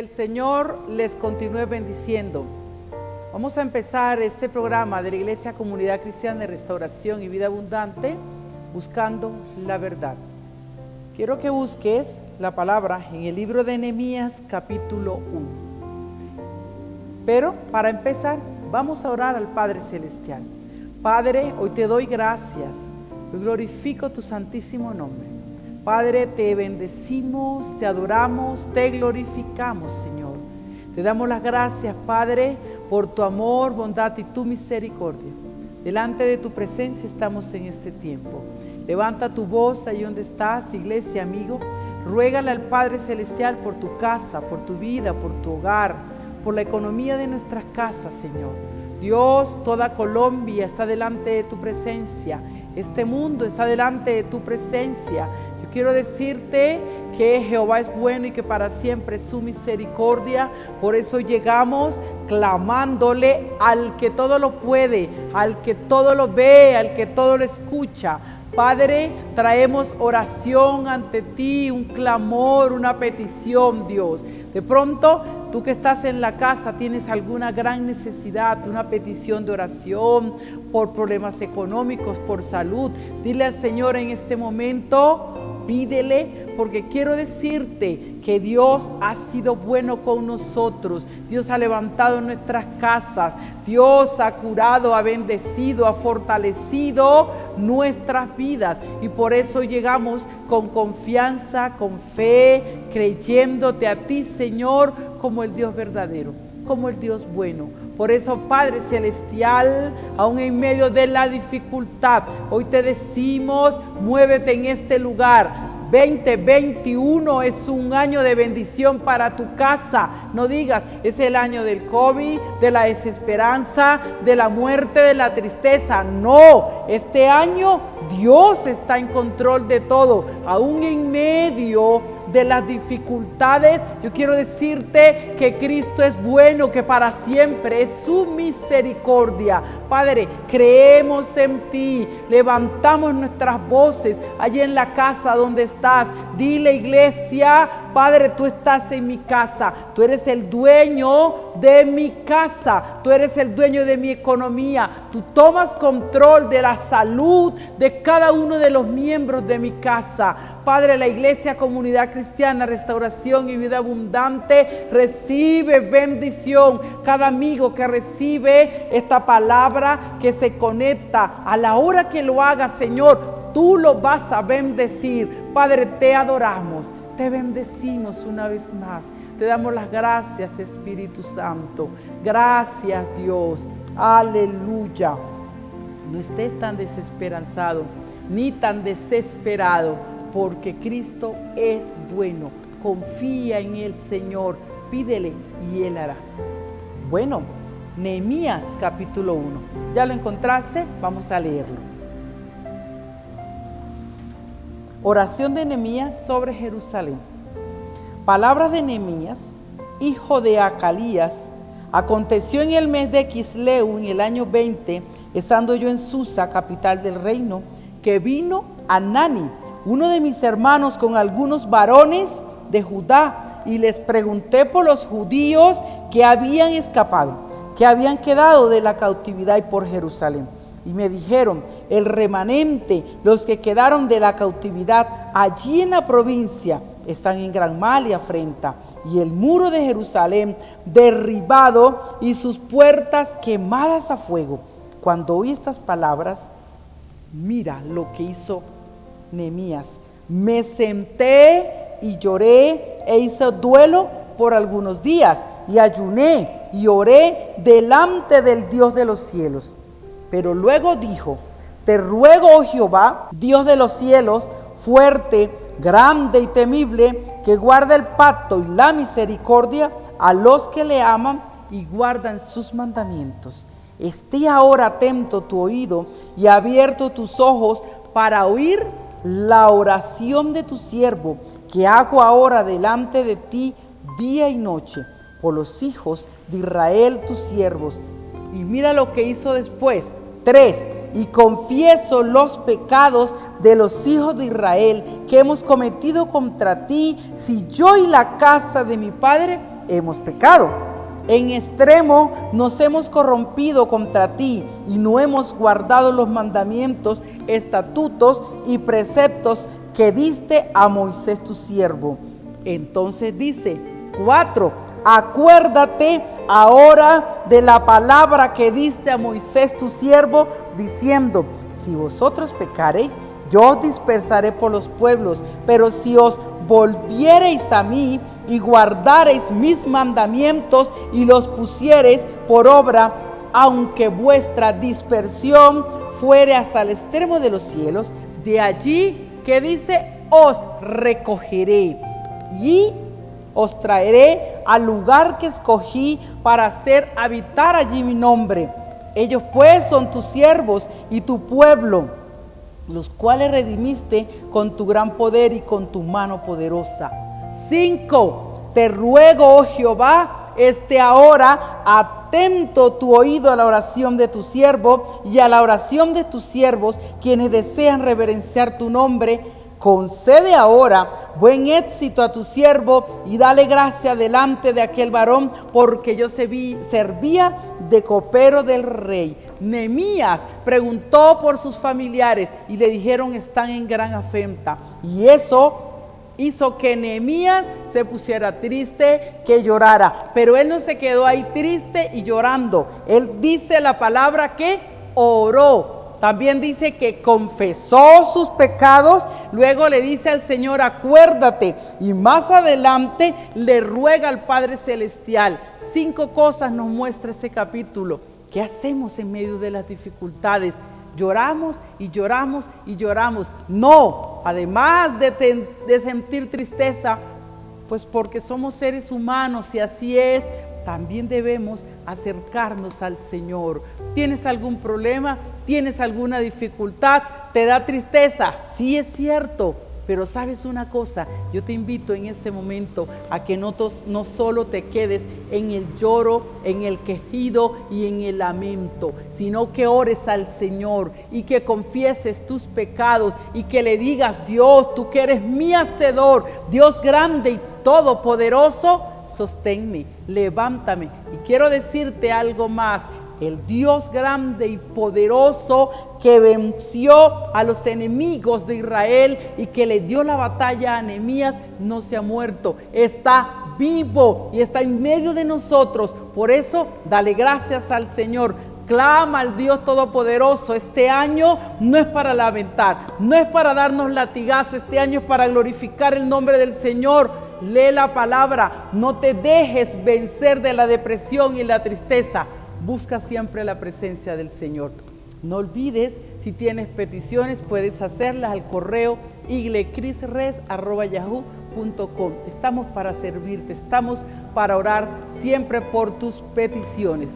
el Señor les continúe bendiciendo. Vamos a empezar este programa de la Iglesia Comunidad Cristiana de Restauración y Vida Abundante, buscando la verdad. Quiero que busques la palabra en el libro de Nehemías capítulo 1. Pero para empezar, vamos a orar al Padre Celestial. Padre, hoy te doy gracias, hoy glorifico tu santísimo nombre. Padre, te bendecimos, te adoramos, te glorificamos, Señor. Te damos las gracias, Padre, por tu amor, bondad y tu misericordia. Delante de tu presencia estamos en este tiempo. Levanta tu voz ahí donde estás, iglesia, amigo. Ruégale al Padre Celestial por tu casa, por tu vida, por tu hogar, por la economía de nuestras casas, Señor. Dios, toda Colombia está delante de tu presencia. Este mundo está delante de tu presencia. Yo quiero decirte que Jehová es bueno y que para siempre es su misericordia. Por eso llegamos clamándole al que todo lo puede, al que todo lo ve, al que todo lo escucha. Padre, traemos oración ante ti, un clamor, una petición, Dios. De pronto, tú que estás en la casa tienes alguna gran necesidad, una petición de oración por problemas económicos, por salud. Dile al Señor en este momento, pídele, porque quiero decirte que Dios ha sido bueno con nosotros. Dios ha levantado nuestras casas. Dios ha curado, ha bendecido, ha fortalecido nuestras vidas. Y por eso llegamos con confianza, con fe, creyéndote a ti, Señor, como el Dios verdadero, como el Dios bueno. Por eso, Padre Celestial, aún en medio de la dificultad, hoy te decimos, muévete en este lugar. 2021 es un año de bendición para tu casa. No digas, es el año del COVID, de la desesperanza, de la muerte, de la tristeza. No, este año Dios está en control de todo. Aún en medio de las dificultades, yo quiero decirte que Cristo es bueno, que para siempre es su misericordia. Padre, creemos en ti, levantamos nuestras voces allí en la casa donde estás. Dile, iglesia, Padre, tú estás en mi casa, tú eres el dueño de mi casa, tú eres el dueño de mi economía, tú tomas control de la salud de cada uno de los miembros de mi casa. Padre, la Iglesia Comunidad Cristiana, Restauración y Vida Abundante recibe bendición. Cada amigo que recibe esta palabra, que se conecta a la hora que lo haga, Señor, tú lo vas a bendecir. Padre, te adoramos, te bendecimos una vez más. Te damos las gracias, Espíritu Santo. Gracias, Dios. Aleluya. No estés tan desesperanzado ni tan desesperado, porque Cristo es bueno. Confía en el Señor, pídele y Él hará. Bueno, Nehemías capítulo 1. ¿Ya lo encontraste? Vamos a leerlo. Oración de Nehemías sobre Jerusalén. Palabras de Nehemías, hijo de Acalías. Aconteció en el mes de Quisleu, en el año 20, estando yo en Susa, capital del reino, que vino Anani, uno de mis hermanos, con algunos varones de Judá, y les pregunté por los judíos que habían escapado, que habían quedado de la cautividad y por Jerusalén. Y me dijeron, el remanente, los que quedaron de la cautividad allí en la provincia, están en gran mal y afrenta, y el muro de Jerusalén derribado y sus puertas quemadas a fuego. Cuando oí estas palabras, mira lo que hizo Nehemías. Me senté y lloré e hice duelo por algunos días, y ayuné y oré delante del Dios de los cielos. Pero luego dijo, te ruego, oh Jehová, Dios de los cielos, fuerte, grande y temible, que guarda el pacto y la misericordia a los que le aman y guardan sus mandamientos. Esté ahora atento tu oído y abierto tus ojos para oír la oración de tu siervo, que hago ahora delante de ti día y noche, por los hijos de Israel tus siervos. Y mira lo que hizo después. 3. Y confieso los pecados de los hijos de Israel que hemos cometido contra ti, si yo y la casa de mi padre hemos pecado. En extremo nos hemos corrompido contra ti y no hemos guardado los mandamientos, estatutos y preceptos que diste a Moisés tu siervo. Entonces dice, 4, acuérdate ahora de la palabra que diste a Moisés tu siervo, diciendo, si vosotros pecareis, yo os dispersaré por los pueblos, pero si os volviereis a mí y guardareis mis mandamientos y los pusiereis por obra, aunque vuestra dispersión fuere hasta el extremo de los cielos, de allí que dice, os recogeré y os traeré al lugar que escogí para hacer habitar allí mi nombre. Ellos pues son tus siervos y tu pueblo, los cuales redimiste con tu gran poder y con tu mano poderosa. 5, te ruego, oh Jehová, esté ahora atento tu oído a la oración de tu siervo y a la oración de tus siervos, quienes desean reverenciar tu nombre. Concede ahora buen éxito a tu siervo y dale gracia delante de aquel varón, porque yo servía de copero del rey. Nehemías preguntó por sus familiares y le dijeron, están en gran afrenta. Y eso hizo que Nehemías se pusiera triste, que llorara. Pero él no se quedó ahí triste y llorando. Él dice la palabra que oró. También dice que confesó sus pecados, luego le dice al Señor, acuérdate, y más adelante le ruega al Padre Celestial. 5 cosas nos muestra este capítulo. ¿Qué hacemos en medio de las dificultades? Lloramos y lloramos y lloramos. No, además de sentir tristeza, pues porque somos seres humanos y así es, también debemos acercarnos al Señor. ¿Tienes algún problema? ¿Tienes alguna dificultad? ¿Te da tristeza? Sí, es cierto. Pero sabes una cosa, yo te invito en este momento a que no solo te quedes en el lloro, en el quejido y en el lamento, sino que ores al Señor y que confieses tus pecados y que le digas, Dios, tú que eres mi hacedor, Dios grande y todopoderoso, sosténme, levántame. Y quiero decirte algo más. El Dios grande y poderoso que venció a los enemigos de Israel y que le dio la batalla a Nehemías no se ha muerto, está vivo y está en medio de nosotros. Por eso, dale gracias al Señor. Clama al Dios Todopoderoso. Este año no es para lamentar, no es para darnos latigazo, este año es para glorificar el nombre del Señor. Lee la palabra, no te dejes vencer de la depresión y la tristeza. Busca siempre la presencia del Señor. No olvides, si tienes peticiones, puedes hacerlas al correo iglecrisres@yahoo.com. Estamos para servirte, estamos para orar siempre por tus peticiones.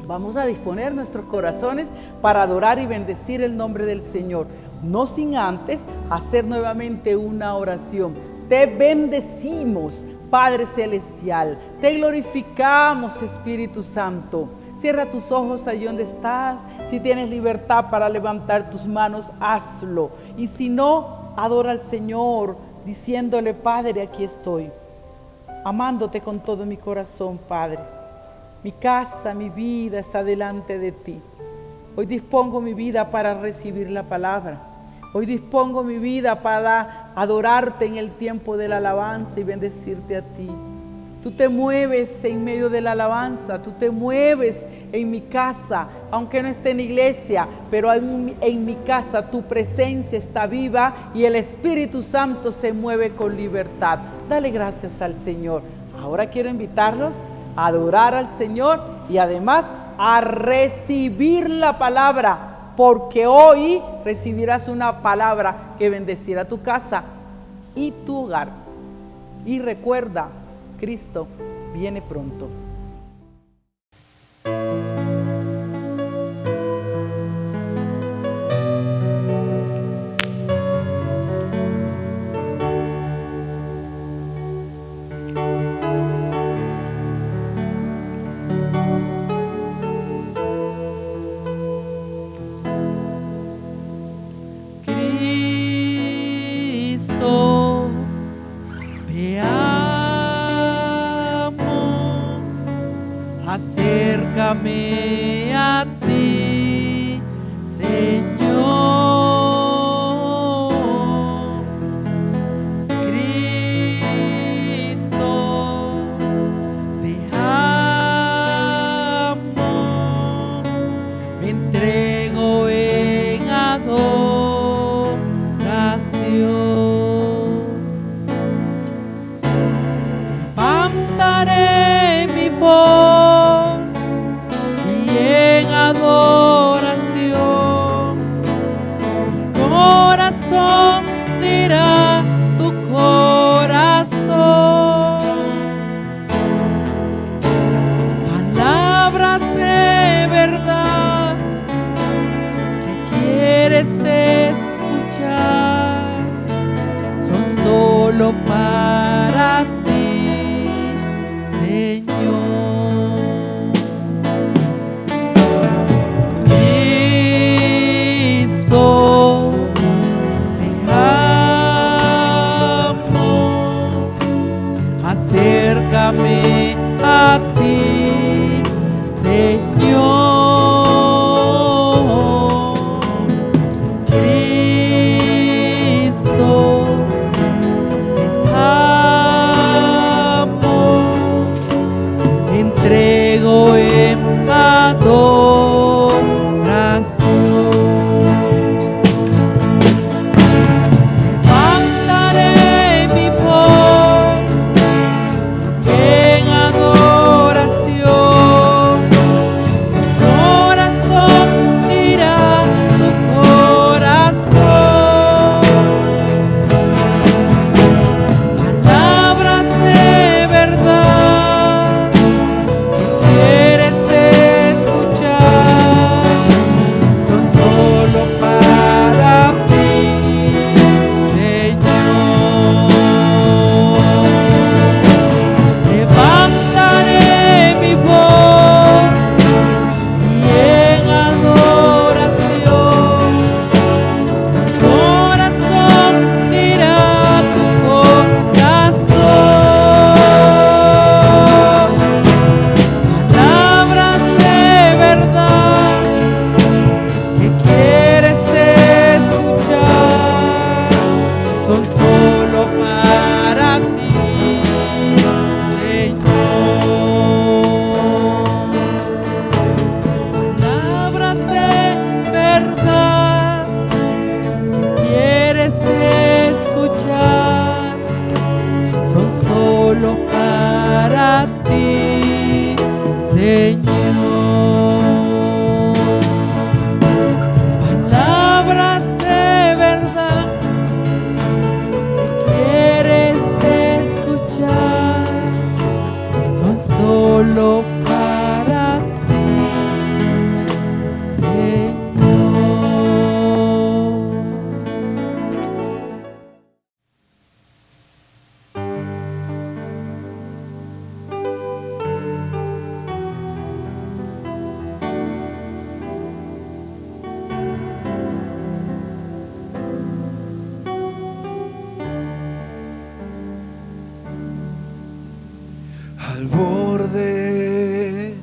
Vamos a disponer nuestros corazones para adorar y bendecir el nombre del Señor, no sin antes hacer nuevamente una oración. Te bendecimos, Padre Celestial, te glorificamos, Espíritu Santo. Cierra tus ojos allí donde estás. Si tienes libertad para levantar tus manos, hazlo. Y si no, adora al Señor diciéndole, Padre, aquí estoy, amándote con todo mi corazón, Padre. Mi casa, mi vida está delante de ti. Hoy dispongo mi vida para recibir la palabra. Hoy dispongo mi vida para adorarte en el tiempo de la alabanza y bendecirte a ti. Tú te mueves en medio de la alabanza, tú te mueves en mi casa, aunque no esté en iglesia, pero en mi casa tu presencia está viva y el Espíritu Santo se mueve con libertad. Dale gracias al Señor. Ahora quiero invitarlos a adorar al Señor y además a recibir la palabra, porque hoy recibirás una palabra que bendecirá tu casa y tu hogar. Y recuerda, Cristo viene pronto. Cristo, te amo. acércame a ti, Señor. Cristo, te amo, me entrego en adoración. Levantaré mi voz y en adoración mi corazón dirá tu corazón. Palabras de verdad que quieres escuchar son solo para ti, Señor. Cristo, te amo, acércame a ti, Señor. Cristo, te amo, me entrego en adoración. Levantaré mi voz en adoración, mi corazón dirá tu corazón. Palabras de verdad que quieres escuchar son solo para ti, Señor. Levantaré mi voz y en adoración mi corazón dirá tu corazón. Palabras de verdad que quieres escuchar son solo para ti, Señor. Palabras de verdad que quieres escuchar son solo para ti, Señor. Palabras de verdad que quieres escuchar son solo para ti, Señor. Al borde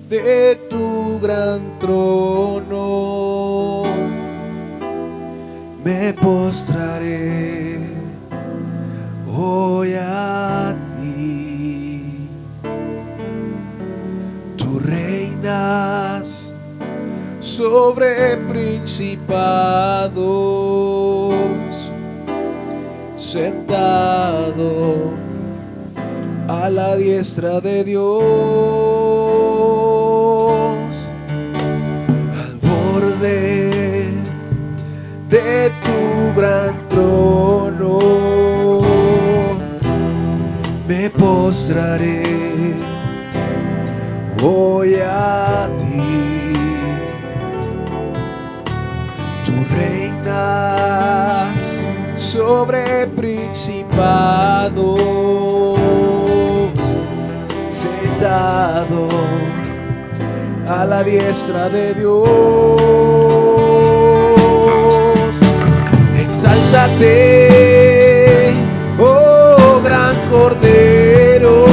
de tu gran trono me postraré hoy a ti. Tú reinas sobre principados, sentado a la diestra de Dios. Al borde de tu gran trono me postraré hoy a ti. Tú reinas sobre principados, sentado a la diestra de Dios. Exáltate, oh gran Cordero,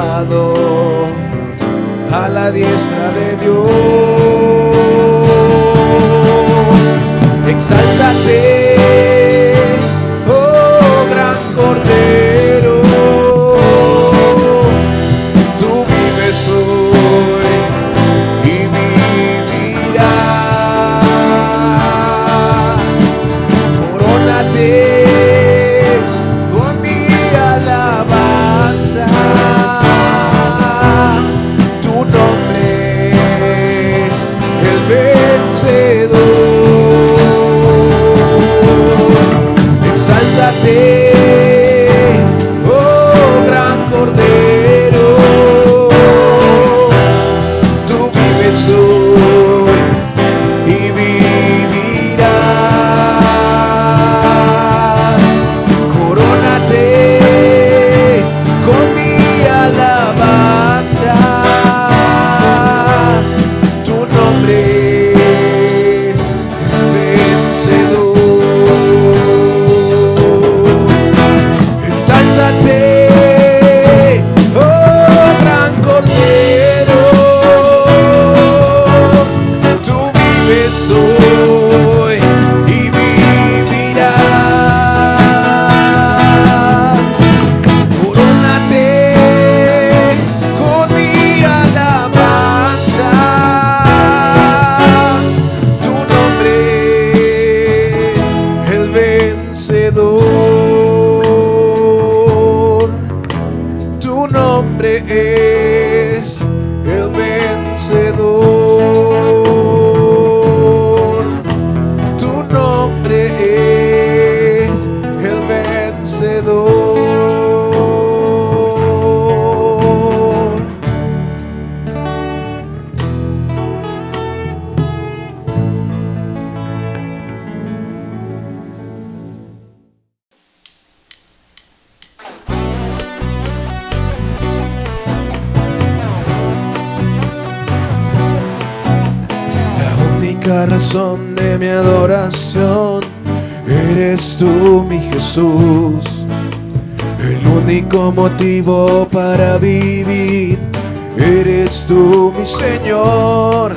sentado a la diestra de Dios. Exáltate, oh gran Cordero, tú vives hoy y vivirás. Corónate con mi alabanza, tu nombre es el vencedor. Exáltate, oh gran Cordero, tú vives hoy y vivirás. Corónate con mi alabanza, tu nombre es vencedor. Exáltate, oh gran Cordero, tú vives hoy y vivirás. Corónate con mi alabanza, tu nombre es el vencedor. Tu nombre es el vencedor. Tu nombre es el vencedor. La única razón de mi adoración eres tú, mi Jesús. El único motivo para vivir eres tú, mi Señor.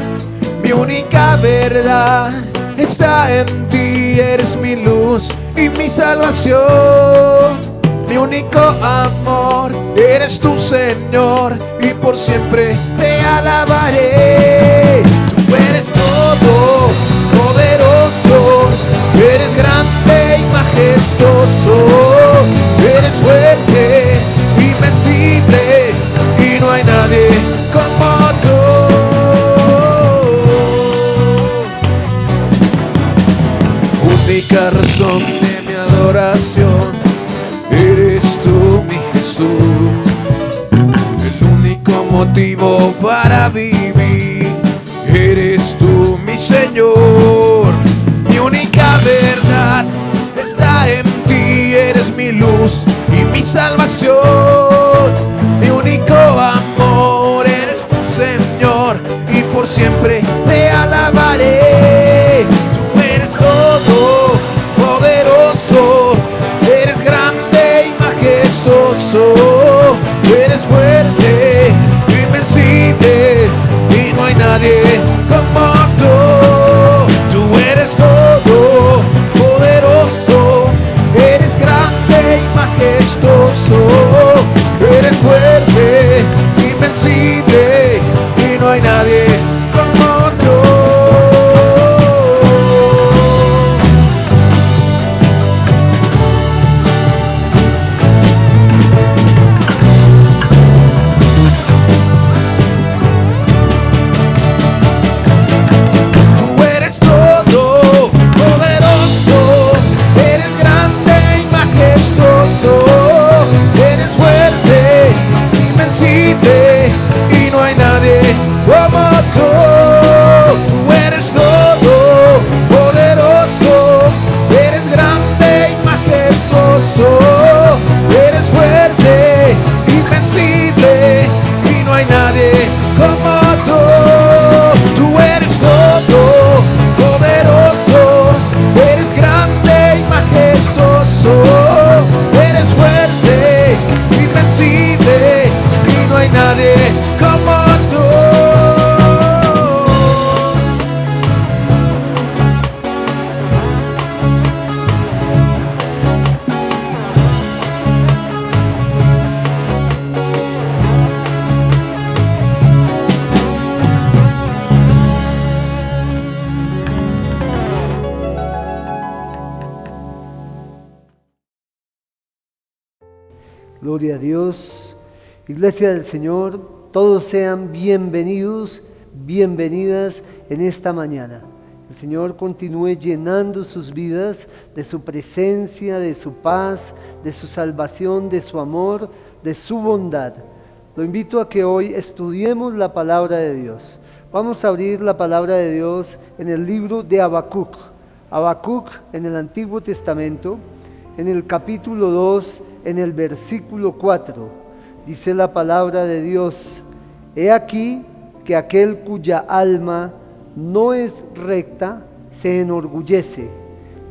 Mi única verdad está en ti, eres mi luz y mi salvación. Mi único amor eres tú, Señor, y por siempre te alabaré. Tú eres todo poderoso, eres grande y majestuoso, eres fuerte, invencible, y no hay nadie como tú. Única razón de mi adoración eres tú, mi Jesús. El único motivo para vivir eres tú, mi Señor. Mi única verdad está en ti, eres mi luz y mi salvación. Mi único amor eres tú, Señor, y por siempre te alabaré. Tú eres todo poderoso, eres grande y majestuoso, eres fuerte, invencible, y no hay nadie como tú. Tú eres todo poderoso, eres grande y majestuoso, eres fuerte, invencible, y no hay nadie como tú. Y no hay nadie como tú. Tú eres todo poderoso, eres grande y majestuoso, eres fuerte, invencible, y no hay nadie como tú. Tú eres todo poderoso, eres grande y majestuoso, eres fuerte, invencible, y no hay Gloria a Dios. Iglesia del Señor, todos sean bienvenidos, bienvenidas en esta mañana. El Señor continúe llenando sus vidas de su presencia, de su paz, de su salvación, de su amor, de su bondad. Lo invito a que hoy estudiemos la palabra de Dios. Vamos a abrir la palabra de Dios en el libro de Habacuc. Habacuc en el Antiguo Testamento, en el capítulo 2, en el versículo 4. Dice la palabra de Dios: He aquí que aquel cuya alma no es recta se enorgullece,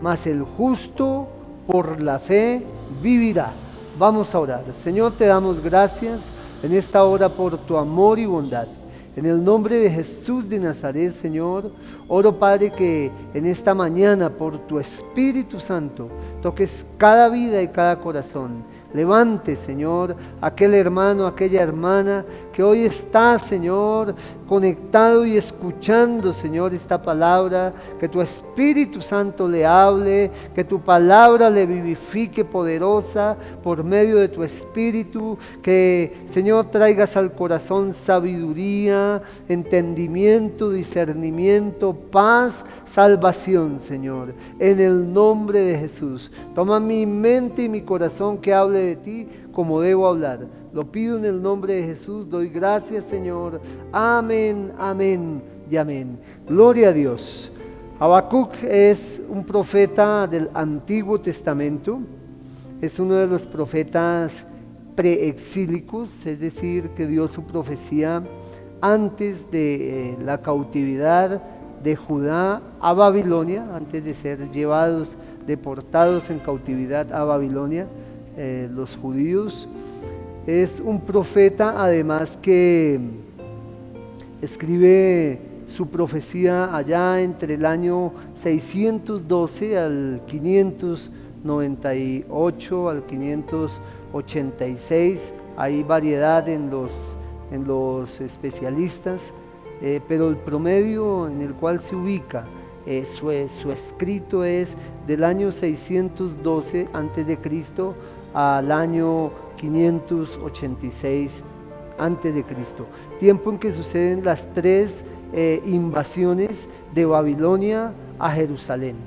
mas el justo por la fe vivirá. Vamos a orar. Señor, te damos gracias en esta hora por tu amor y bondad. En el nombre de Jesús de Nazaret, Señor, oro, Padre, que en esta mañana por tu Espíritu Santo toques cada vida y cada corazón. Levante, Señor, aquel hermano, aquella hermana que hoy está, Señor, conectado y escuchando, Señor, esta palabra. Que tu Espíritu Santo le hable, que tu palabra le vivifique poderosa por medio de tu Espíritu. Que, Señor, traigas al corazón sabiduría, entendimiento, discernimiento, paz, salvación, Señor. En el nombre de Jesús. Toma mi mente y mi corazón que hable de ti como debo hablar. Lo pido en el nombre de Jesús. Doy gracias, Señor. Amén, amén y amén. Gloria a Dios. Habacuc es un profeta del Antiguo Testamento. Es uno de los profetas preexílicos, es decir, que dio su profecía antes de la cautividad de Judá a Babilonia, antes de ser llevados, deportados en cautividad a Babilonia, los judíos. Es un profeta además que escribe su profecía allá entre el año 612 al 598 al 586. Hay variedad en los especialistas, pero el promedio en el cual se ubica su escrito es del año 612 antes de Cristo al año 586 antes de Cristo, tiempo en que suceden las tres invasiones de Babilonia a Jerusalén.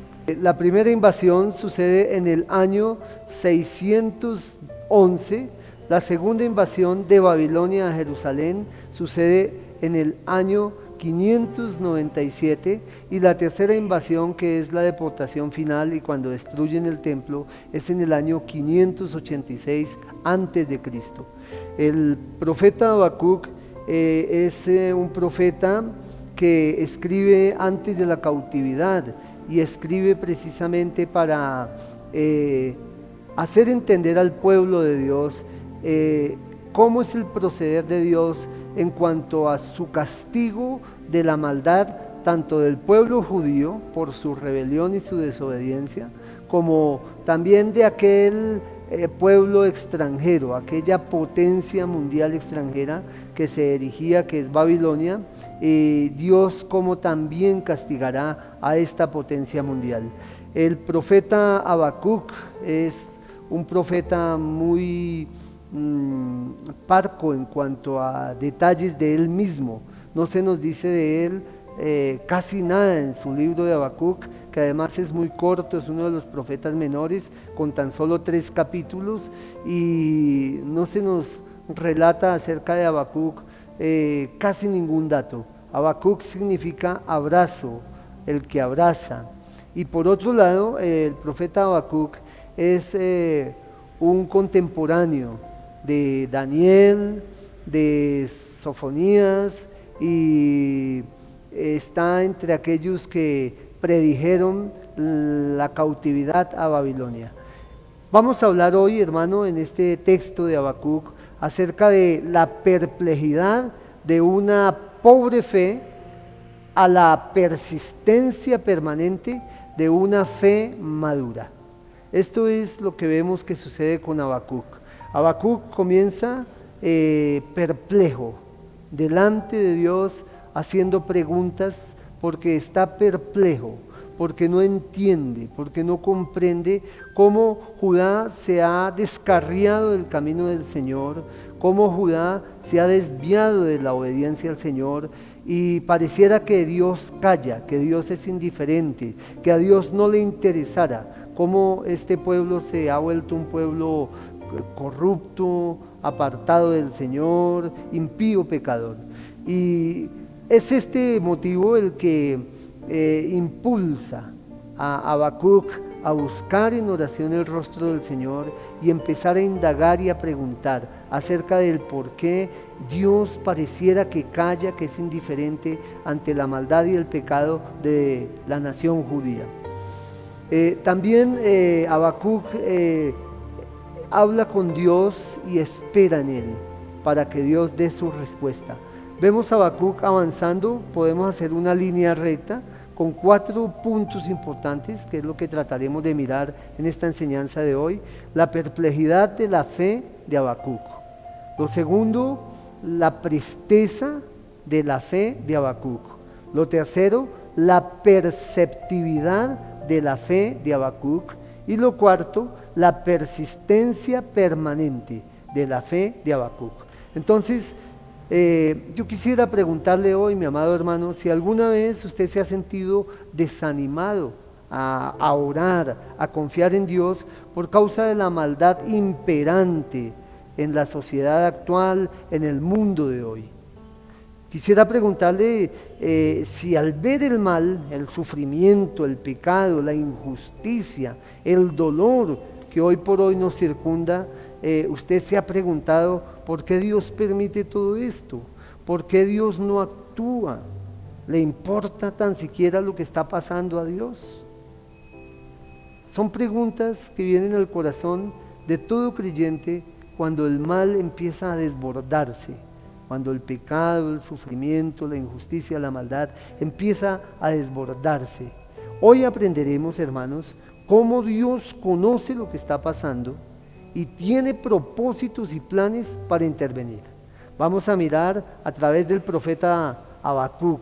La primera invasión sucede en el año 611, la segunda invasión de Babilonia a Jerusalén sucede en el año 597 y la tercera invasión, que es la deportación final y cuando destruyen el templo, es en el año 586 antes de Cristo. El profeta Habacuc es un profeta que escribe antes de la cautividad y escribe precisamente para hacer entender al pueblo de Dios cómo es el proceder de Dios en cuanto a su castigo de la maldad, tanto del pueblo judío por su rebelión y su desobediencia, como también de aquel pueblo extranjero, aquella potencia mundial extranjera que se erigía, que es Babilonia, y Dios como también castigará a esta potencia mundial. El profeta Habacuc es un profeta muy parco en cuanto a detalles de él mismo. No se nos dice de él casi nada en su libro de Habacuc, que además es muy corto, es uno de los profetas menores con tan solo 3 capítulos, y no se nos relata acerca de Habacuc casi ningún dato. Habacuc significa abrazo, el que abraza. Y por otro lado, el profeta Habacuc es un contemporáneo de Daniel, de Sofonías, y está entre aquellos que predijeron la cautividad a Babilonia. Vamos a hablar hoy, hermano, en este texto de Habacuc acerca de la perplejidad de una pobre fe a la persistencia permanente de una fe madura. Esto es lo que vemos que sucede con Habacuc. Habacuc comienza perplejo delante de Dios, haciendo preguntas porque está perplejo, porque no entiende, porque no comprende cómo Judá se ha descarriado del camino del Señor, cómo Judá se ha desviado de la obediencia al Señor, y pareciera que Dios calla, que Dios es indiferente, que a Dios no le interesara, cómo este pueblo se ha vuelto un pueblo corrupto, apartado del Señor, impío, pecador. Y es este motivo el que impulsa a Habacuc a buscar en oración el rostro del Señor y empezar a indagar y a preguntar acerca del por qué Dios pareciera que calla, que es indiferente ante la maldad y el pecado de la nación judía. También Habacuc habla con Dios y espera en Él para que Dios dé su respuesta. Vemos a Habacuc avanzando, podemos hacer una línea recta con 4 puntos importantes, que es lo que trataremos de mirar en esta enseñanza de hoy. La perplejidad de la fe de Habacuc. Lo segundo, la presteza de la fe de Habacuc. Lo tercero, la perceptividad de la fe de Habacuc. Y lo cuarto, la persistencia permanente de la fe de Habacuc. Entonces, yo quisiera preguntarle hoy, mi amado hermano, si alguna vez usted se ha sentido desanimado a orar, a confiar en Dios por causa de la maldad imperante en la sociedad actual, en el mundo de hoy. Quisiera preguntarle si al ver el mal, el sufrimiento, el pecado, la injusticia, el dolor que hoy por hoy nos circunda, usted se ha preguntado por qué Dios permite todo esto, por qué Dios no actúa, ¿le importa tan siquiera lo que está pasando a Dios? Son preguntas que vienen al corazón de todo creyente cuando el mal empieza a desbordarse, cuando el pecado, el sufrimiento, la injusticia, la maldad empieza a desbordarse. Hoy aprenderemos, hermanos, cómo Dios conoce lo que está pasando y tiene propósitos y planes para intervenir. Vamos a mirar a través del profeta Habacuc,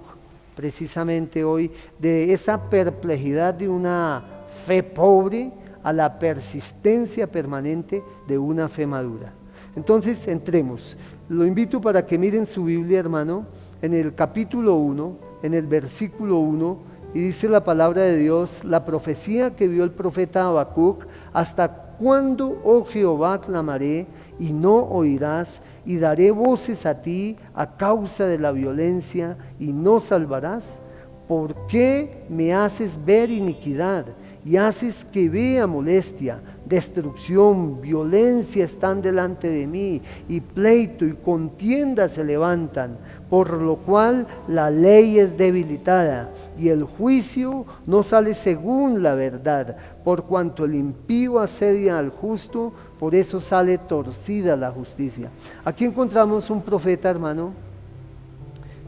precisamente hoy, de esa perplejidad de una fe pobre a la persistencia permanente de una fe madura. Entonces, entremos. Lo invito para que miren su Biblia, hermano, en el capítulo 1, en el versículo 1, y dice la palabra de Dios, la profecía que vio el profeta Habacuc: ¿hasta cuándo, oh Jehová, clamaré y no oirás? Y daré voces a ti a causa de la violencia y no salvarás. ¿Por qué me haces ver iniquidad y haces que vea molestia? Destrucción, violencia están delante de mí, y pleito y contienda se levantan, por lo cual la ley es debilitada y el juicio no sale según la verdad. Por cuanto el impío asedia al justo, por eso sale torcida la justicia. Aquí encontramos un profeta, hermano,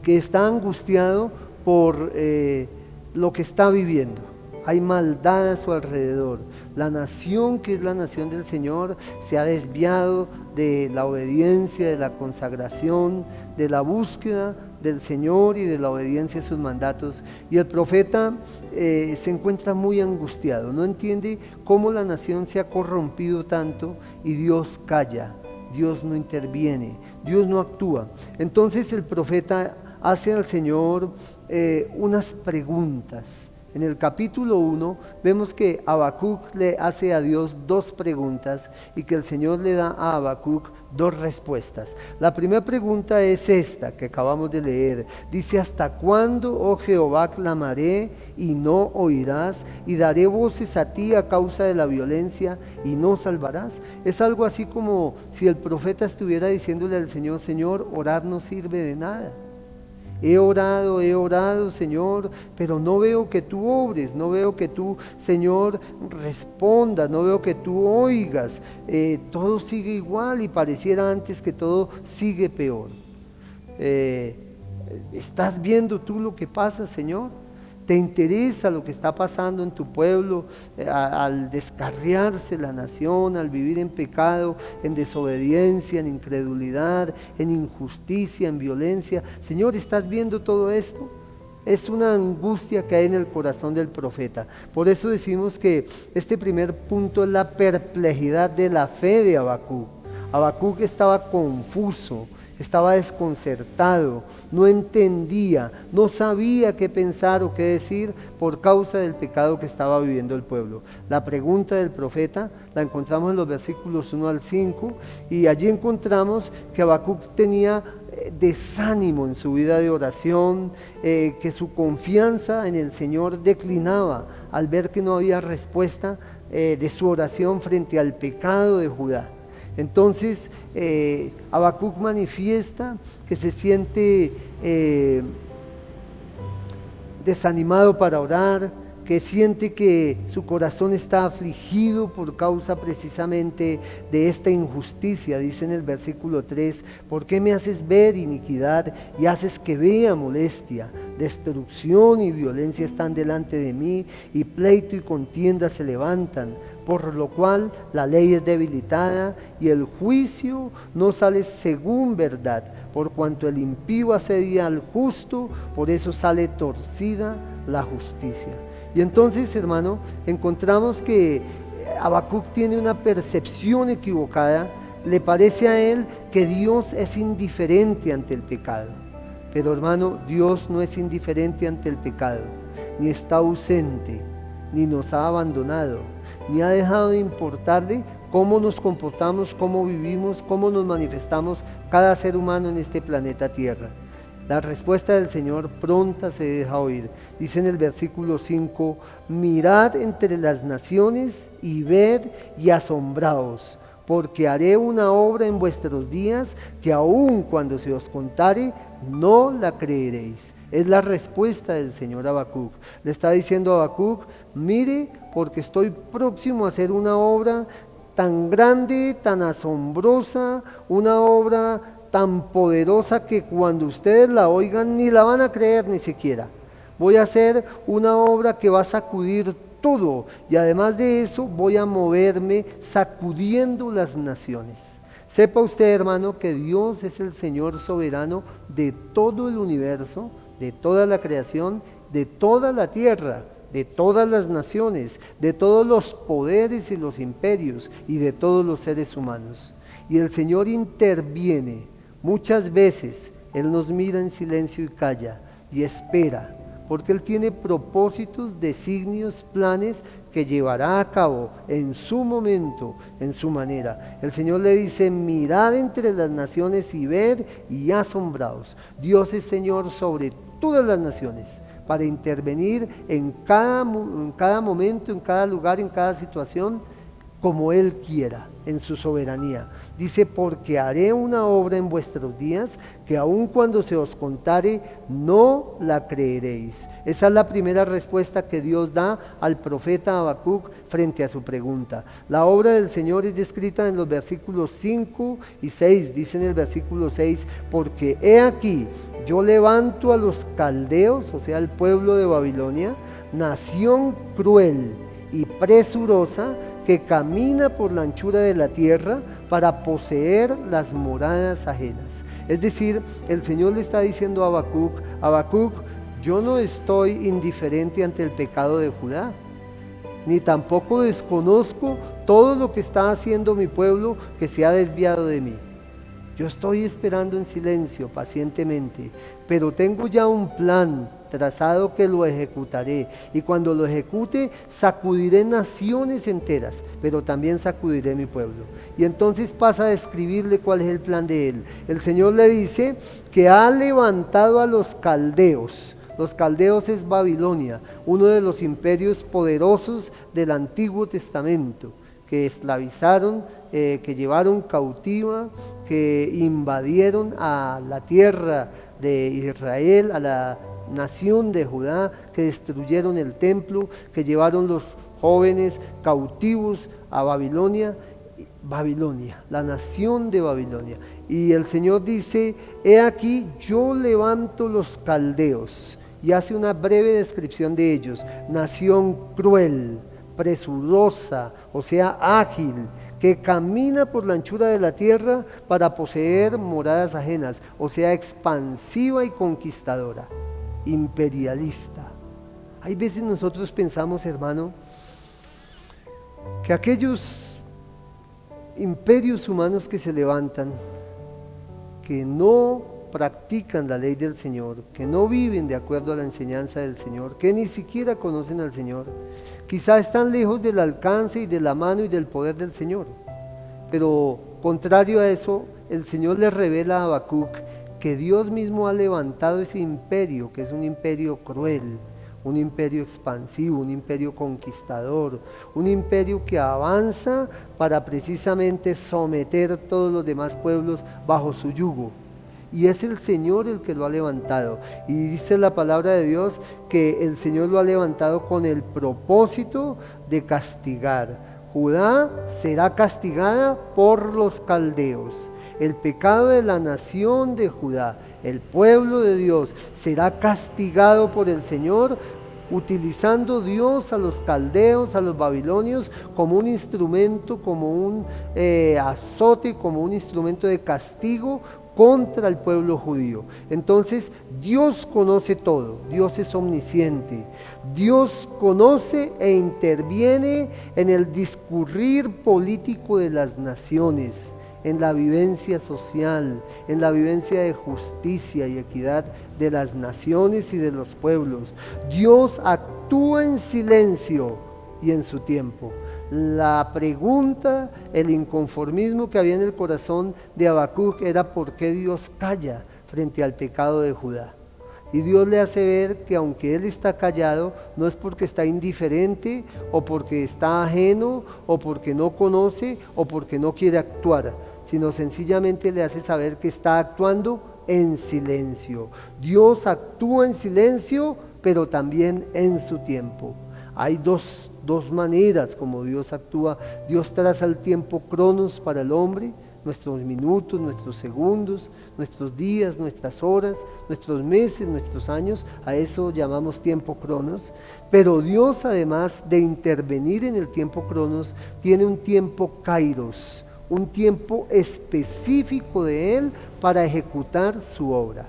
que está angustiado por lo que está viviendo. Hay maldad a su alrededor. La nación, que es la nación del Señor, se ha desviado de la obediencia, de la consagración, de la búsqueda del Señor y de la obediencia a sus mandatos. Y el profeta se encuentra muy angustiado, no entiende cómo la nación se ha corrompido tanto y Dios calla, Dios no interviene, Dios no actúa. Entonces el profeta hace al Señor unas preguntas. En el capítulo 1 vemos que Habacuc le hace a Dios 2 preguntas y que el Señor le da a Habacuc 2 respuestas. La primera pregunta es esta que acabamos de leer. Dice: ¿hasta cuándo, oh Jehová, clamaré y no oirás? Y daré voces a ti a causa de la violencia y no salvarás. Es algo así como si el profeta estuviera diciéndole al Señor: Señor, orar no sirve de nada. He orado, Señor, pero no veo que tú obres, no veo que tú, Señor, respondas, no veo que tú oigas. Todo sigue igual y pareciera antes que todo sigue peor. ¿Estás viendo tú lo que pasa, Señor? ¿Te interesa lo que está pasando en tu pueblo al descarriarse la nación, al vivir en pecado, en desobediencia, en incredulidad, en injusticia, en violencia? Señor, ¿estás viendo todo esto? Es una angustia que hay en el corazón del profeta. Por eso decimos que este primer punto es la perplejidad de la fe de Habacuc. Habacuc estaba confuso, estaba desconcertado, no entendía, no sabía qué pensar o qué decir por causa del pecado que estaba viviendo el pueblo. La pregunta del profeta la encontramos en los versículos 1 al 5 y allí encontramos que Habacuc tenía desánimo en su vida de oración, que su confianza en el Señor declinaba al ver que no había respuesta de su oración frente al pecado de Judá. Entonces Habacuc manifiesta que se siente desanimado para orar, que siente que su corazón está afligido por causa precisamente de esta injusticia. Dice en el versículo 3, ¿por qué me haces ver iniquidad y haces que vea molestia? Destrucción y violencia están delante de mí, y pleito y contienda se levantan, por lo cual la ley es debilitada y el juicio no sale según verdad. Por cuanto el impío asedia al justo, por eso sale torcida la justicia. Y entonces, hermano, encontramos que Habacuc tiene una percepción equivocada. Le parece a él que Dios es indiferente ante el pecado. Pero, hermano, Dios no es indiferente ante el pecado, ni está ausente, ni nos ha abandonado, ni ha dejado de importarle cómo nos comportamos, cómo vivimos, cómo nos manifestamos cada ser humano en este planeta Tierra. La respuesta del Señor pronta se deja oír. Dice en el versículo 5, mirad entre las naciones y ved y asombraos, porque haré una obra en vuestros días que aun cuando se os contare, no la creeréis. Es la respuesta del Señor a Habacuc. Le está diciendo a Habacuc, mire, porque estoy próximo a hacer una obra tan grande, tan asombrosa, una obra tan poderosa que cuando ustedes la oigan ni la van a creer ni siquiera. Voy a hacer una obra que va a sacudir todo, y además de eso voy a moverme sacudiendo las naciones. Sepa usted, hermano, que Dios es el Señor soberano de todo el universo, de toda la creación, de toda la tierra, de todas las naciones, de todos los poderes y los imperios y de todos los seres humanos. Y el Señor interviene. Muchas veces Él nos mira en silencio y calla y espera, porque Él tiene propósitos, designios, planes que llevará a cabo en su momento, en su manera. El Señor le dice, mirad entre las naciones y ved y asombraos. Dios es Señor sobre todas las naciones, para intervenir en cada momento, en cada lugar, en cada situación, como Él quiera, en su soberanía. Dice, porque haré una obra en vuestros días, que aun cuando se os contare, no la creeréis. Esa es la primera respuesta que Dios da al profeta Habacuc frente a su pregunta. La obra del Señor es descrita en los versículos 5 y 6. Dice en el versículo 6, porque he aquí, yo levanto a los caldeos, o sea, el pueblo de Babilonia, nación cruel y presurosa, que camina por la anchura de la tierra para poseer las moradas ajenas. Es decir, el Señor le está diciendo a Habacuc, Habacuc, yo no estoy indiferente ante el pecado de Judá, ni tampoco desconozco todo lo que está haciendo mi pueblo que se ha desviado de mí. Yo estoy esperando en silencio, pacientemente, pero tengo ya un plan trazado que lo ejecutaré, y cuando lo ejecute sacudiré naciones enteras, pero también sacudiré mi pueblo. Y entonces pasa a describirle cuál es el plan de él. El Señor le dice que ha levantado a los caldeos. Los caldeos es Babilonia, uno de los imperios poderosos del Antiguo Testamento, que esclavizaron, que llevaron cautiva, que invadieron a la tierra de Israel, a la nación de Judá, que destruyeron el templo, que llevaron los jóvenes cautivos a Babilonia, la nación de Babilonia. Y el Señor dice, he aquí yo levanto los caldeos, y hace una breve descripción de ellos, nación cruel, presurosa, o sea, ágil, que camina por la anchura de la tierra para poseer moradas ajenas, o sea, expansiva y conquistadora. imperialista. Hay veces nosotros pensamos, hermano, que aquellos imperios humanos que se levantan, que no practican la ley del Señor, que no viven de acuerdo a la enseñanza del Señor, que ni siquiera conocen al Señor, quizá están lejos del alcance y de la mano y del poder del Señor. Pero contrario a eso, el Señor le revela a Habacuc que Dios mismo ha levantado ese imperio, que es un imperio cruel, un imperio expansivo, un imperio conquistador, un imperio que avanza para precisamente someter a todos los demás pueblos bajo su yugo. Y es el Señor el que lo ha levantado. Y dice la palabra de Dios que el Señor lo ha levantado con el propósito de castigar. Judá será castigada por los caldeos. El pecado de la nación de Judá, el pueblo de Dios, será castigado por el Señor, utilizando Dios a los caldeos, a los babilonios, como un instrumento, como un azote, como un instrumento de castigo contra el pueblo judío. Entonces Dios conoce todo, Dios es omnisciente, Dios conoce e interviene en el discurrir político de las naciones, en la vivencia social, en la vivencia de justicia y equidad de las naciones y de los pueblos. Dios actúa en silencio y en su tiempo. La pregunta, el inconformismo que había en el corazón de Habacuc era ¿por qué Dios calla frente al pecado de Judá? Y Dios le hace ver que aunque él está callado, no es porque está indiferente, o porque está ajeno, o porque no conoce, o porque no quiere actuar, sino sencillamente le hace saber que está actuando en silencio. Dios actúa en silencio, pero también en su tiempo. Hay dos maneras como Dios actúa. Dios traza el tiempo cronos para el hombre, nuestros minutos, nuestros segundos, nuestros días, nuestras horas, nuestros meses, nuestros años, a eso llamamos tiempo cronos. Pero Dios, además de intervenir en el tiempo cronos, tiene un tiempo kairos, un tiempo específico de Él para ejecutar su obra.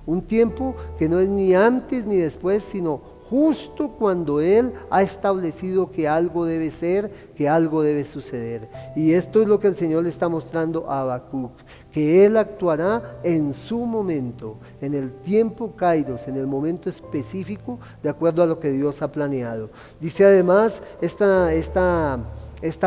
Un tiempo que no es ni antes ni después, sino justo cuando Él ha establecido que algo debe ser, que algo debe suceder. Y esto es lo que el Señor le está mostrando a Habacuc, que Él actuará en su momento, en el tiempo kairos, en el momento específico, de acuerdo a lo que Dios ha planeado. Dice además, esta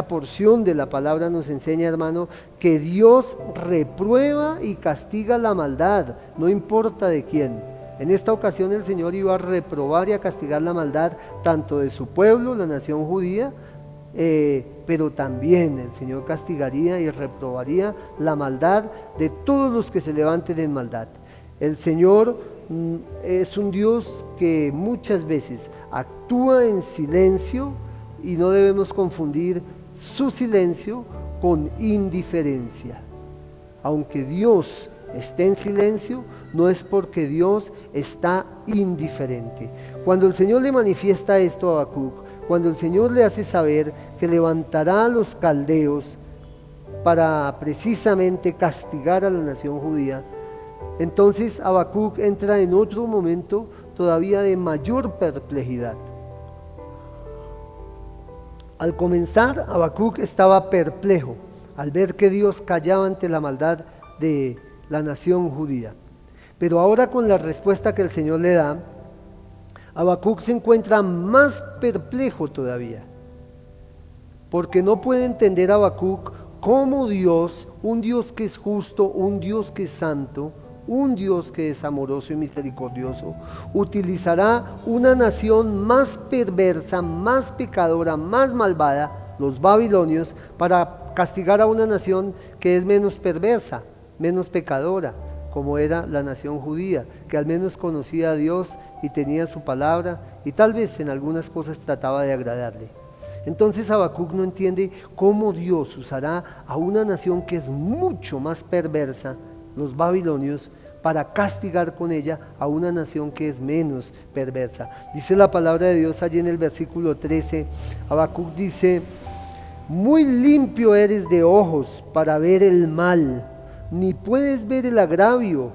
porción de la palabra nos enseña, hermano, que Dios reprueba y castiga la maldad, no importa de quién. En esta ocasión el Señor iba a reprobar y a castigar la maldad tanto de su pueblo, la nación judía, pero también el Señor castigaría y reprobaría la maldad de todos los que se levanten en maldad. El Señor es un Dios que muchas veces actúa en silencio, y no debemos confundir su silencio con indiferencia. Aunque Dios esté en silencio, no es porque Dios está indiferente. Cuando el Señor le manifiesta esto a Habacuc, cuando el Señor le hace saber que levantará a los caldeos para precisamente castigar a la nación judía, entonces Habacuc entra en otro momento todavía de mayor perplejidad. Al comenzar, Habacuc estaba perplejo al ver que Dios callaba ante la maldad de la nación judía. Pero ahora, con la respuesta que el Señor le da, Habacuc se encuentra más perplejo todavía, porque no puede entender Habacuc cómo Dios, un Dios que es justo, un Dios que es santo, un Dios que es amoroso y misericordioso, utilizará una nación más perversa, más pecadora, más malvada, los babilonios, para castigar a una nación que es menos perversa, menos pecadora, como era la nación judía, que al menos conocía a Dios y tenía su palabra, y tal vez en algunas cosas trataba de agradarle. Entonces Habacuc no entiende cómo Dios usará a una nación que es mucho más perversa, los babilonios, para castigar con ella a una nación que es menos perversa. Dice la palabra de Dios allí en el versículo 13, Habacuc dice: muy limpio eres de ojos para ver el mal, ni puedes ver el agravio.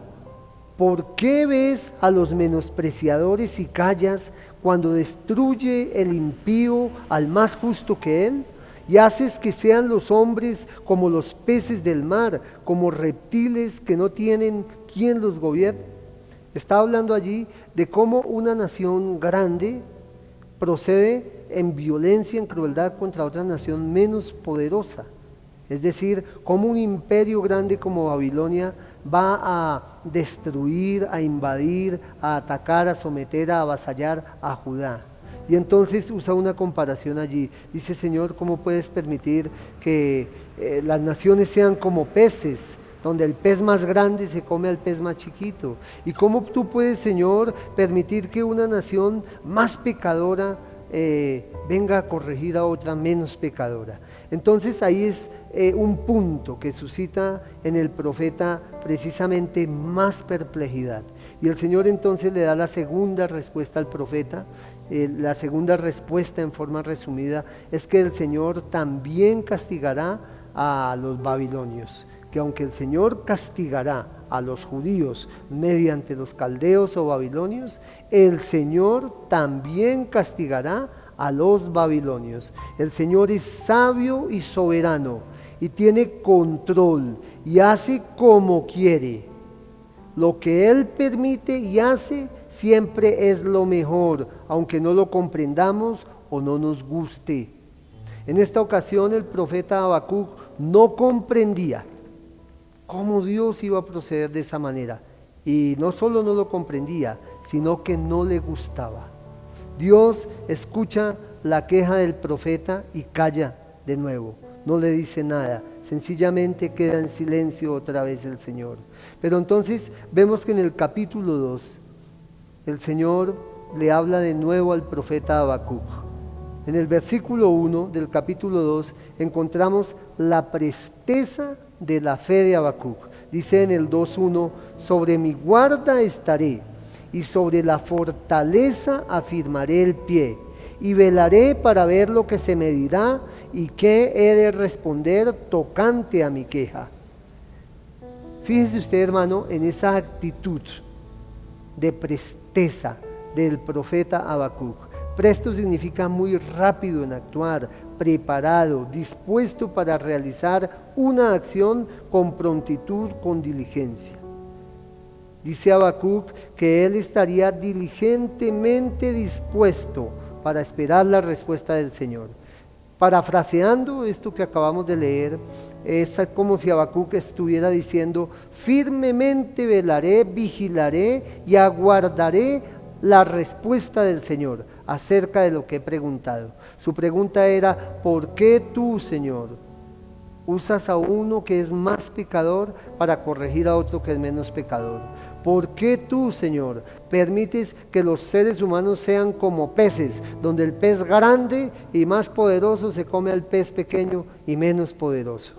¿Por qué ves a los menospreciadores y callas cuando destruye el impío al más justo que él? Y haces que sean los hombres como los peces del mar, como reptiles que no tienen quien los gobierne. Está hablando allí de cómo una nación grande procede en violencia, en crueldad contra otra nación menos poderosa. Es decir, cómo un imperio grande como Babilonia va a destruir, a invadir, a atacar, a someter, a avasallar a Judá. Y entonces usa una comparación allí. Dice, Señor, ¿cómo puedes permitir que las naciones sean como peces, donde el pez más grande se come al pez más chiquito? ¿Y cómo tú puedes, Señor, permitir que una nación más pecadora venga a corregir a otra menos pecadora? Entonces ahí es un punto que suscita en el profeta precisamente más perplejidad. Y el Señor entonces le da la segunda respuesta al profeta. La segunda respuesta en forma resumida es que el Señor también castigará a los babilonios, que aunque el Señor castigará a los judíos mediante los caldeos o babilonios, el Señor también castigará a los babilonios. El Señor es sabio y soberano y tiene control y hace como quiere. Lo que Él permite y hace siempre es lo mejor, aunque no lo comprendamos o no nos guste. En esta ocasión el profeta Habacuc no comprendía cómo Dios iba a proceder de esa manera. Y no solo no lo comprendía, sino que no le gustaba. Dios escucha la queja del profeta y calla de nuevo. No le dice nada, sencillamente queda en silencio otra vez el Señor. Pero entonces vemos que en el capítulo 2, el Señor le habla de nuevo al profeta Habacuc. En el versículo 1 del capítulo 2 encontramos la presteza de la fe de Habacuc. Dice en el 2:1, sobre mi guarda estaré y sobre la fortaleza afirmaré el pie y velaré para ver lo que se me dirá y qué he de responder tocante a mi queja. Fíjese usted, hermano, en esa actitud de presteza del profeta Habacuc. Presto significa muy rápido en actuar, preparado, dispuesto para realizar una acción con prontitud, con diligencia. Dice Habacuc que él estaría diligentemente dispuesto para esperar la respuesta del Señor. Parafraseando esto que acabamos de leer, es como si Habacuc estuviera diciendo: firmemente velaré, vigilaré y aguardaré la respuesta del Señor acerca de lo que he preguntado. Su pregunta era: ¿por qué tú, Señor, usas a uno que es más pecador para corregir a otro que es menos pecador? ¿Por qué tú, Señor, permites que los seres humanos sean como peces, donde el pez grande y más poderoso se come al pez pequeño y menos poderoso?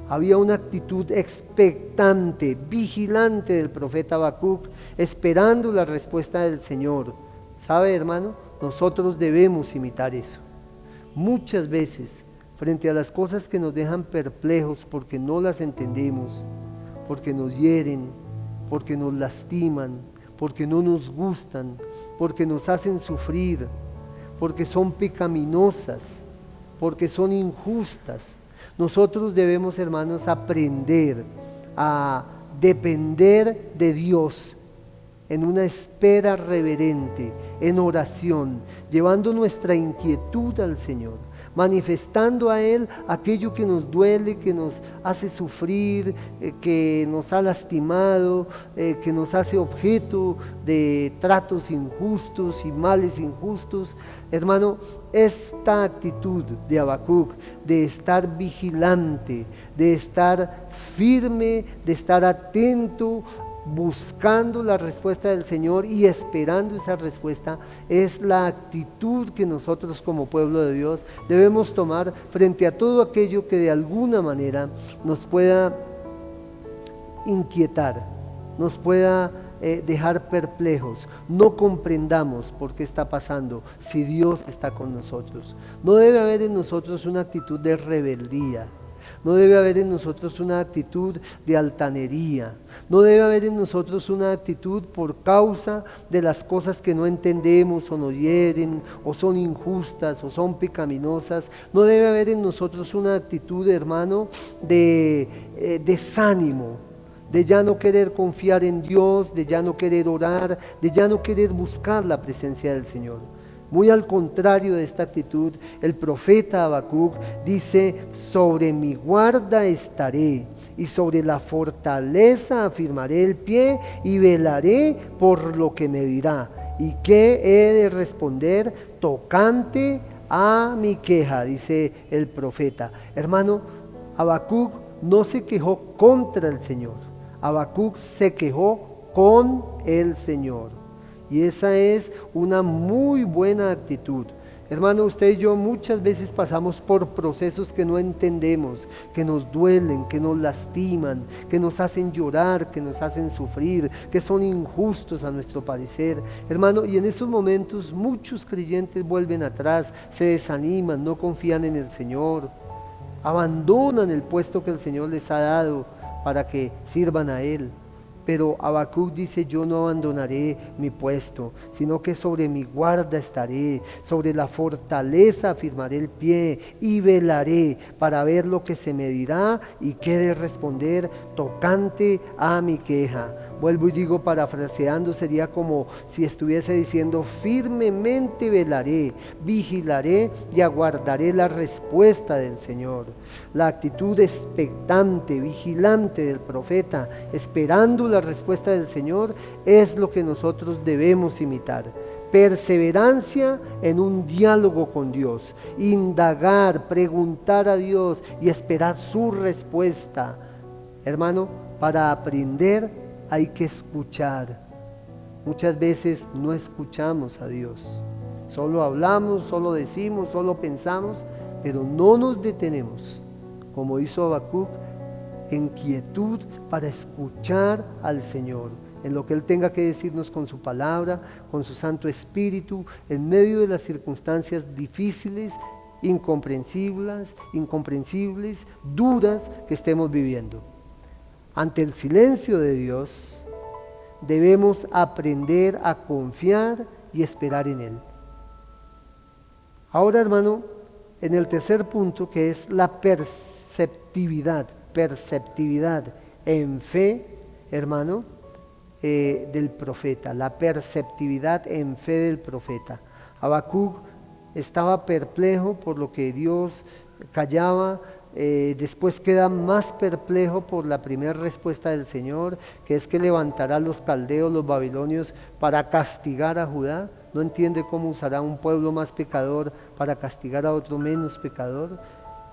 Había una actitud expectante, vigilante del profeta Habacuc, esperando la respuesta del Señor. ¿Sabe, hermano? Nosotros debemos imitar eso. Muchas veces, frente a las cosas que nos dejan perplejos porque no las entendemos, porque nos hieren, porque nos lastiman, porque no nos gustan, porque nos hacen sufrir, porque son pecaminosas, porque son injustas, nosotros debemos, hermanos, aprender a depender de Dios en una espera reverente, en oración, llevando nuestra inquietud al Señor, manifestando a Él aquello que nos duele, que nos hace sufrir, que nos ha lastimado, que nos hace objeto de tratos injustos y males injustos. Hermano, esta actitud de Habacuc, de estar vigilante, de estar firme, de estar atento, buscando la respuesta del Señor y esperando esa respuesta, es la actitud que nosotros como pueblo de Dios debemos tomar frente a todo aquello que de alguna manera nos pueda inquietar, nos pueda dejar perplejos, no comprendamos por qué está pasando, si Dios está con nosotros. No debe haber en nosotros una actitud de rebeldía, No debe haber en nosotros una actitud de altanería. No debe haber en nosotros una actitud por causa de las cosas que no entendemos o nos hieren o son injustas o son pecaminosas. No debe haber en nosotros una actitud, hermano, de desánimo, de ya no querer confiar en Dios, de ya no querer orar, de ya no querer buscar la presencia del Señor. Muy al contrario de esta actitud, el profeta Habacuc dice: sobre mi guarda estaré y sobre la fortaleza afirmaré el pie y velaré por lo que me dirá. ¿Y qué he de responder tocante a mi queja?, dice el profeta. Hermano, Habacuc no se quejó contra el Señor, Habacuc se quejó con el Señor. Y esa es una muy buena actitud. Hermano, usted y yo muchas veces pasamos por procesos que no entendemos, que nos duelen, que nos lastiman, que nos hacen llorar, que nos hacen sufrir, que son injustos a nuestro parecer. Hermano, y en esos momentos muchos creyentes vuelven atrás, se desaniman, no confían en el Señor, abandonan el puesto que el Señor les ha dado para que sirvan a Él. Pero Habacuc dice: yo no abandonaré mi puesto, sino que sobre mi guarda estaré, sobre la fortaleza afirmaré el pie y velaré para ver lo que se me dirá y qué de responder tocante a mi queja. Vuelvo y digo, parafraseando, sería como si estuviese diciendo: firmemente velaré, vigilaré y aguardaré la respuesta del Señor. La actitud expectante, vigilante del profeta, esperando la respuesta del Señor, es lo que nosotros debemos imitar. Perseverancia en un diálogo con Dios, indagar, preguntar a Dios y esperar su respuesta. Hermano, para aprender hay que escuchar. Muchas veces no escuchamos a Dios, solo hablamos, solo decimos, solo pensamos, pero no nos detenemos, como hizo Habacuc, en quietud para escuchar al Señor, en lo que Él tenga que decirnos con su palabra, con su Santo Espíritu, en medio de las circunstancias difíciles, incomprensibles, duras que estemos viviendo. Ante el silencio de Dios, debemos aprender a confiar y esperar en Él. Ahora, hermano, en el tercer punto, que es la perceptividad en fe, hermano, del profeta, la perceptividad en fe del profeta. Habacuc estaba perplejo por lo que Dios callaba. Después queda más perplejo por la primera respuesta del Señor, que es que levantará a los caldeos, los babilonios, para castigar a Judá. No entiende cómo usará un pueblo más pecador para castigar a otro menos pecador.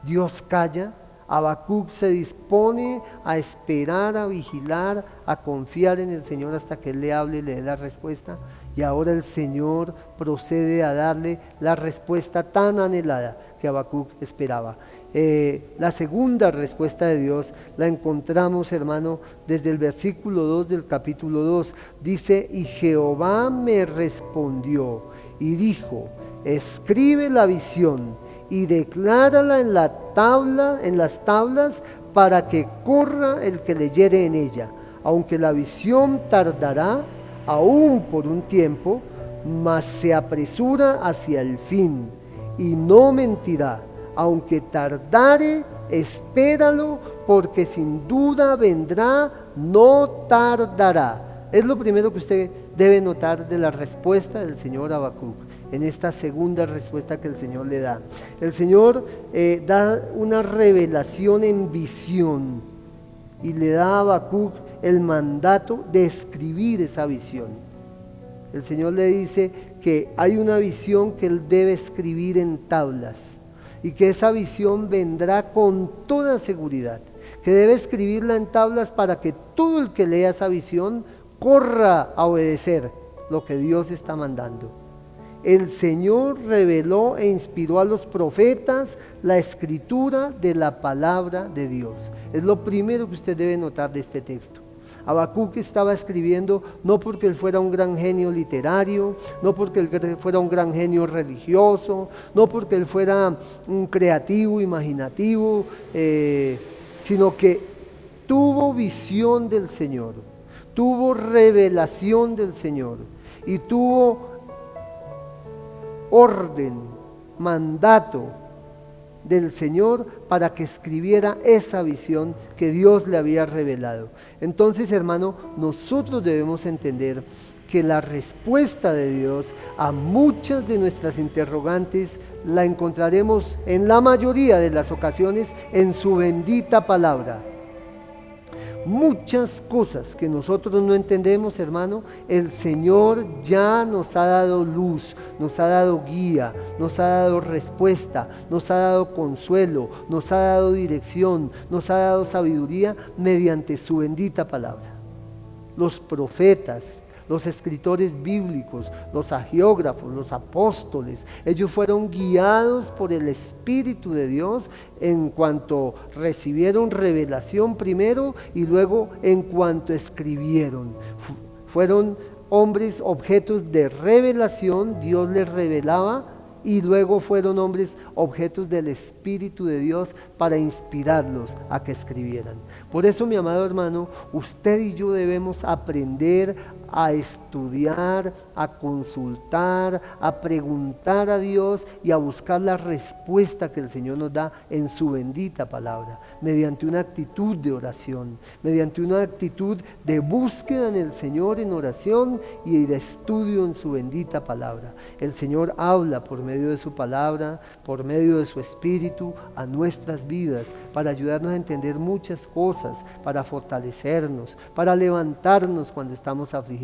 Dios calla. Habacuc se dispone a esperar, a vigilar, a confiar en el Señor hasta que Él le hable y le dé la respuesta. Y ahora el Señor procede a darle la respuesta tan anhelada que Habacuc esperaba. La segunda respuesta de Dios la encontramos, hermano, desde el versículo 2 del capítulo 2. Dice: y Jehová me respondió y dijo: escribe la visión y declárala en las tablas, para que corra el que leyere en ella. Aunque la visión tardará aún por un tiempo, mas se apresura hacia el fin, y no mentirá. Aunque tardare, espéralo, porque sin duda vendrá, no tardará. Es lo primero que usted debe notar de la respuesta del Señor a Habacuc, en esta segunda respuesta que el Señor le da. El Señor da una revelación en visión y le da a Habacuc el mandato de escribir esa visión. El Señor le dice que hay una visión que él debe escribir en tablas y que esa visión vendrá con toda seguridad, que debe escribirla en tablas para que todo el que lea esa visión corra a obedecer lo que Dios está mandando. El Señor reveló e inspiró a los profetas la escritura de la palabra de Dios. Es lo primero que usted debe notar de este texto. Habacuc estaba escribiendo no porque él fuera un gran genio literario, no porque él fuera un gran genio religioso, no porque él fuera un creativo, imaginativo, sino que tuvo visión del Señor, tuvo revelación del Señor y tuvo orden, mandato del Señor para que escribiera esa visión que Dios le había revelado. Entonces, hermano, nosotros debemos entender que la respuesta de Dios a muchas de nuestras interrogantes la encontraremos en la mayoría de las ocasiones en su bendita palabra. Muchas cosas que nosotros no entendemos, hermano, el Señor ya nos ha dado luz, nos ha dado guía, nos ha dado respuesta, nos ha dado consuelo, nos ha dado dirección, nos ha dado sabiduría mediante su bendita palabra. Los profetas, los escritores bíblicos, los hagiógrafos, los apóstoles, ellos fueron guiados por el Espíritu de Dios en cuanto recibieron revelación primero y luego en cuanto escribieron. Fueron hombres objetos de revelación, Dios les revelaba, y luego fueron hombres objetos del Espíritu de Dios para inspirarlos a que escribieran. Por eso, mi amado hermano, usted y yo debemos aprender a estudiar, a consultar, a preguntar a Dios y a buscar la respuesta que el Señor nos da en su bendita palabra, mediante una actitud de oración, mediante una actitud de búsqueda en el Señor en oración y de estudio en su bendita palabra. El Señor habla por medio de su palabra, por medio de su Espíritu a nuestras vidas para ayudarnos a entender muchas cosas, para fortalecernos, para levantarnos cuando estamos afligidos.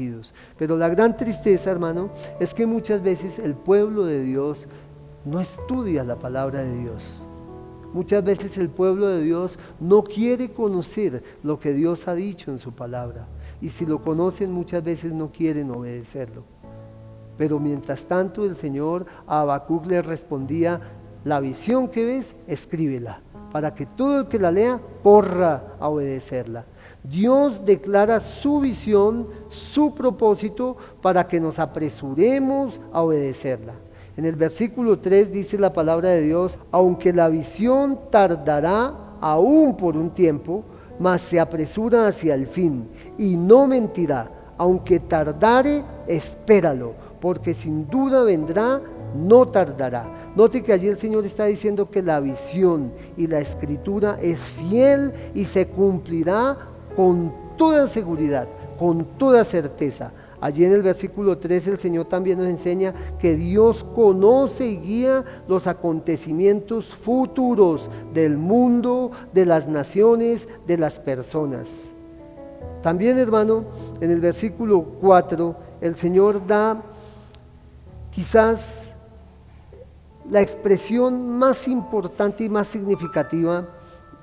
Pero la gran tristeza, hermano, es que muchas veces el pueblo de Dios no estudia la palabra de Dios. Muchas veces el pueblo de Dios no quiere conocer lo que Dios ha dicho en su palabra. Y si lo conocen, muchas veces no quieren obedecerlo. Pero mientras tanto el Señor a Habacuc le respondía: la visión que ves, escríbela, para que todo el que la lea corra a obedecerla. Dios declara su visión, su propósito, para que nos apresuremos a obedecerla. En el versículo 3 dice la palabra de Dios: aunque la visión tardará aún por un tiempo, mas se apresura hacia el fin, y no mentirá. Aunque tardare, espéralo, porque sin duda vendrá, no tardará. Note que allí el Señor está diciendo que la visión y la escritura es fiel y se cumplirá con toda seguridad, con toda certeza. Allí en el versículo 3 el Señor también nos enseña que Dios conoce y guía los acontecimientos futuros del mundo, de las naciones, de las personas. También, hermano, en el versículo 4 el Señor da quizás la expresión más importante y más significativa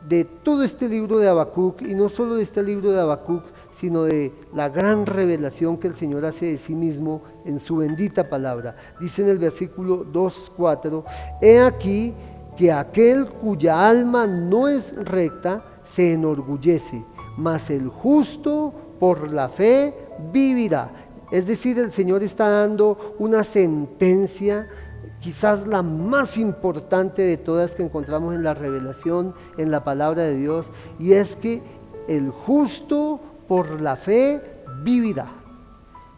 de todo este libro de Habacuc, y no solo de este libro de Habacuc, sino de la gran revelación que el Señor hace de sí mismo en su bendita palabra. Dice en el versículo 2:4: he aquí que aquel cuya alma no es recta se enorgullece, mas el justo por la fe vivirá. Es decir, el Señor está dando una sentencia, quizás la más importante de todas que encontramos en la revelación, en la palabra de Dios, y es que el justo por la fe vivirá.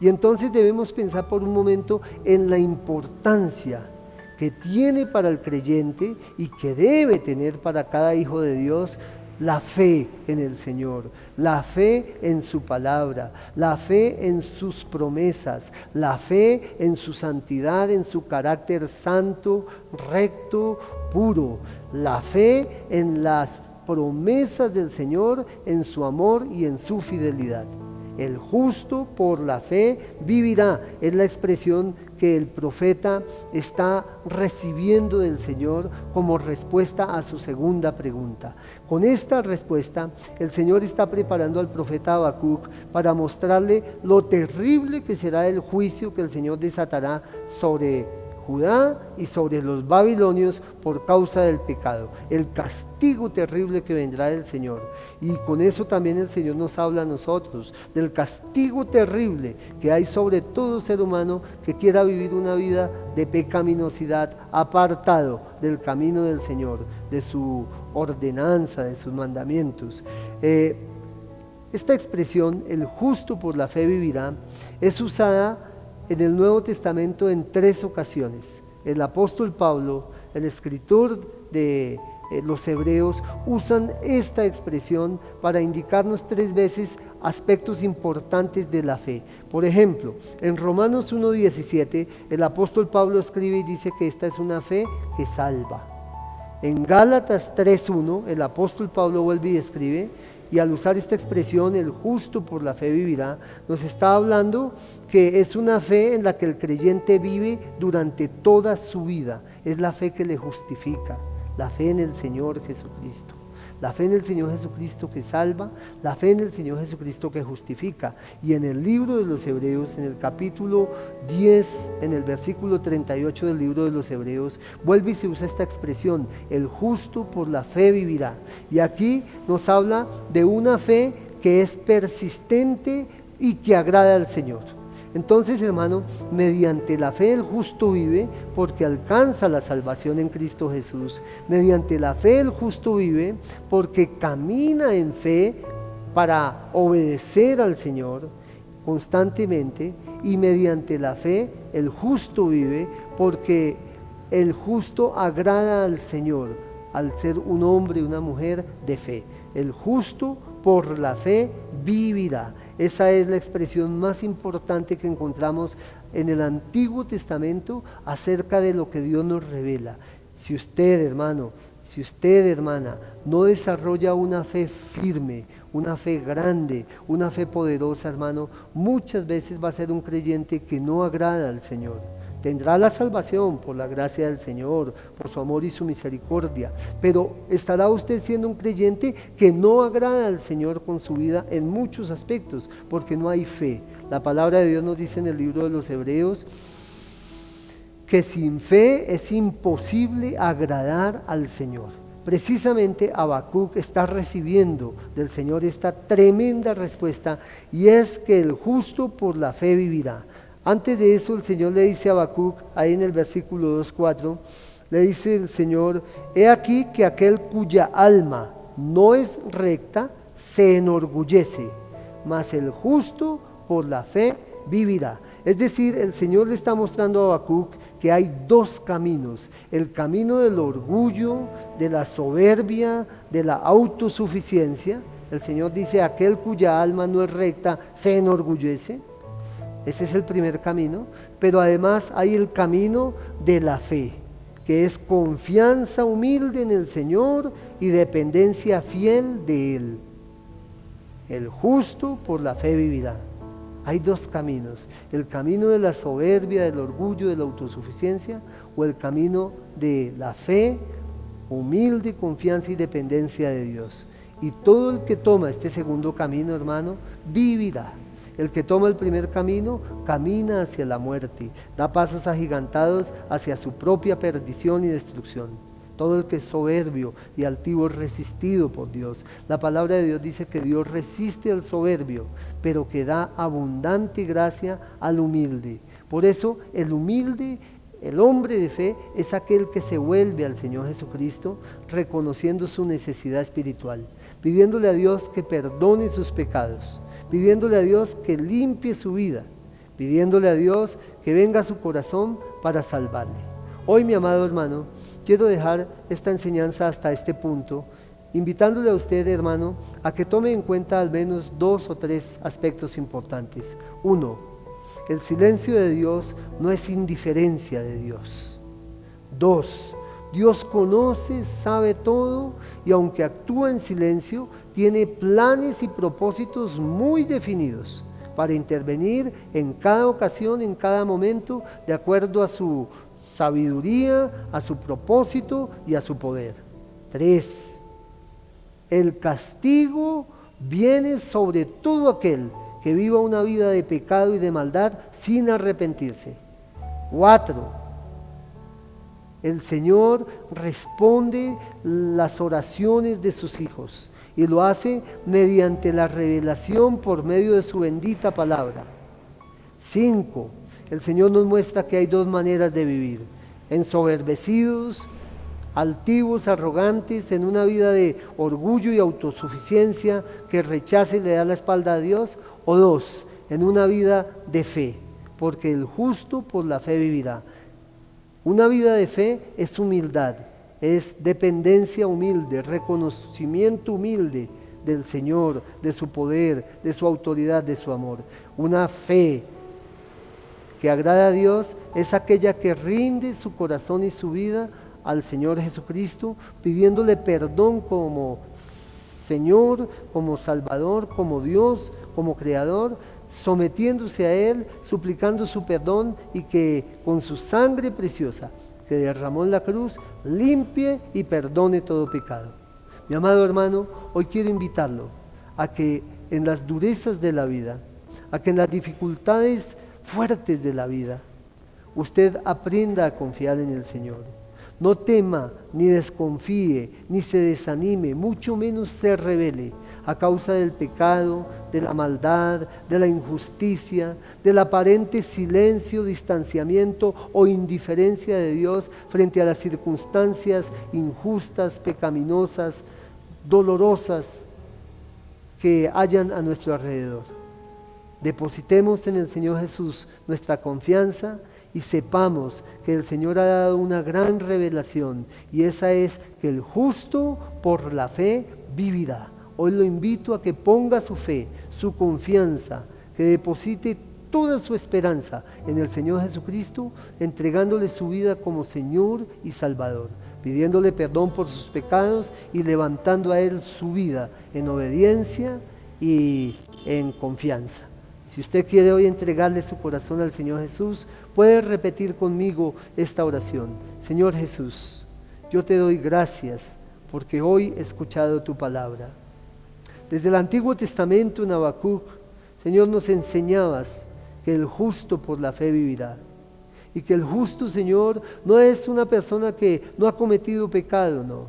Y entonces debemos pensar por un momento en la importancia que tiene para el creyente y que debe tener para cada hijo de Dios la fe en el Señor, la fe en su palabra, la fe en sus promesas, la fe en su santidad, en su carácter santo, recto, puro, la fe en las promesas del Señor, en su amor y en su fidelidad. El justo por la fe vivirá, es la expresión que el profeta está recibiendo del Señor como respuesta a su segunda pregunta. Con esta respuesta, el Señor está preparando al profeta Habacuc para mostrarle lo terrible que será el juicio que el Señor desatará sobre Judá y sobre los babilonios por causa del pecado, el castigo terrible que vendrá del Señor. Y con eso también el Señor nos habla a nosotros, del castigo terrible que hay sobre todo ser humano que quiera vivir una vida de pecaminosidad, apartado del camino del Señor, de su ordenanza, de sus mandamientos. Esta expresión, el justo por la fe vivirá, es usada en el Nuevo Testamento en 3 ocasiones. El apóstol Pablo, el escritor de los Hebreos, usan esta expresión para indicarnos 3 veces aspectos importantes de la fe. Por ejemplo, en Romanos 1:17, el apóstol Pablo escribe y dice que esta es una fe que salva. En Gálatas 3:1, el apóstol Pablo vuelve y escribe, y al usar esta expresión, el justo por la fe vivirá, nos está hablando que es una fe en la que el creyente vive durante toda su vida. Es la fe que le justifica, la fe en el Señor Jesucristo. La fe en el Señor Jesucristo que salva, la fe en el Señor Jesucristo que justifica. Y en el libro de los Hebreos, en el capítulo 10, en el versículo 38 del libro de los Hebreos, vuelve y se usa esta expresión, el justo por la fe vivirá. Y aquí nos habla de una fe que es persistente y que agrada al Señor. Entonces, hermano, mediante la fe el justo vive porque alcanza la salvación en Cristo Jesús. Mediante la fe el justo vive porque camina en fe para obedecer al Señor constantemente. Y mediante la fe el justo vive porque el justo agrada al Señor al ser un hombre y una mujer de fe. El justo por la fe vivirá. Esa es la expresión más importante que encontramos en el Antiguo Testamento acerca de lo que Dios nos revela. Si usted, hermano, si usted, hermana, no desarrolla una fe firme, una fe grande, una fe poderosa, hermano, muchas veces va a ser un creyente que no agrada al Señor. Tendrá la salvación por la gracia del Señor, por su amor y su misericordia, pero estará usted siendo un creyente que no agrada al Señor con su vida en muchos aspectos, porque no hay fe. La palabra de Dios nos dice en el libro de los Hebreos que sin fe es imposible agradar al Señor. Precisamente Habacuc está recibiendo del Señor esta tremenda respuesta, y es que el justo por la fe vivirá. Antes de eso el Señor le dice a Habacuc, ahí en el versículo 2:4, le dice el Señor, he aquí que aquel cuya alma no es recta se enorgullece, mas el justo por la fe vivirá. Es decir, el Señor le está mostrando a Habacuc que hay 2 caminos, el camino del orgullo, de la soberbia, de la autosuficiencia. El Señor dice, aquel cuya alma no es recta se enorgullece. Ese es el primer camino, pero además hay el camino de la fe, que es confianza humilde en el Señor y dependencia fiel de Él. El justo por la fe vivirá. Hay 2 caminos, el camino de la soberbia, del orgullo, de la autosuficiencia, o el camino de la fe, humilde, confianza y dependencia de Dios. Y todo el que toma este segundo camino, hermano, vivirá. El que toma el primer camino camina hacia la muerte, da pasos agigantados hacia su propia perdición y destrucción. Todo el que es soberbio y altivo es resistido por Dios. La palabra de Dios dice que Dios resiste al soberbio, pero que da abundante gracia al humilde. Por eso el humilde, el hombre de fe, es aquel que se vuelve al Señor Jesucristo reconociendo su necesidad espiritual, pidiéndole a Dios que perdone sus pecados, pidiéndole a Dios que limpie su vida, pidiéndole a Dios que venga a su corazón para salvarle. Hoy, mi amado hermano, quiero dejar esta enseñanza hasta este punto, invitándole a usted, hermano, a que tome en cuenta al menos 2 o 3 aspectos importantes. 1, el silencio de Dios no es indiferencia de Dios. 2, Dios conoce, sabe todo, y aunque actúa en silencio, tiene planes y propósitos muy definidos para intervenir en cada ocasión, en cada momento, de acuerdo a su sabiduría, a su propósito y a su poder. 3, el castigo viene sobre todo aquel que viva una vida de pecado y de maldad sin arrepentirse. 4, El Señor responde las oraciones de sus hijos y lo hace mediante la revelación por medio de su bendita palabra. 5. El Señor nos muestra que hay dos maneras de vivir: ensoberbecidos, altivos, arrogantes, en una vida de orgullo y autosuficiencia que rechaza y le da la espalda a Dios; o 2, en una vida de fe, porque el justo por la fe vivirá. Una vida de fe es humildad, es dependencia humilde, reconocimiento humilde del Señor, de su poder, de su autoridad, de su amor. Una fe que agrada a Dios es aquella que rinde su corazón y su vida al Señor Jesucristo, pidiéndole perdón como Señor, como Salvador, como Dios, como Creador, sometiéndose a Él, suplicando su perdón, y que con su sangre preciosa que derramó en la cruz, limpie y perdone todo pecado. Mi amado hermano, hoy quiero invitarlo a que en las durezas de la vida, a que en las dificultades fuertes de la vida, usted aprenda a confiar en el Señor. No tema, ni desconfíe, ni se desanime, mucho menos se rebele a causa del pecado, de la maldad, de la injusticia, del aparente silencio, distanciamiento o indiferencia de Dios frente a las circunstancias injustas, pecaminosas, dolorosas que hayan a nuestro alrededor. Depositemos en el Señor Jesús nuestra confianza y sepamos que el Señor ha dado una gran revelación, y esa es que el justo por la fe vivirá. Hoy lo invito a que ponga su fe, su confianza, que deposite toda su esperanza en el Señor Jesucristo, entregándole su vida como Señor y Salvador, pidiéndole perdón por sus pecados y levantando a Él su vida en obediencia y en confianza. Si usted quiere hoy entregarle su corazón al Señor Jesús, puede repetir conmigo esta oración. Señor Jesús, yo te doy gracias porque hoy he escuchado tu palabra. Desde el Antiguo Testamento en Habacuc, Señor, nos enseñabas que el justo por la fe vivirá. Y que el justo, Señor, no es una persona que no ha cometido pecado, no.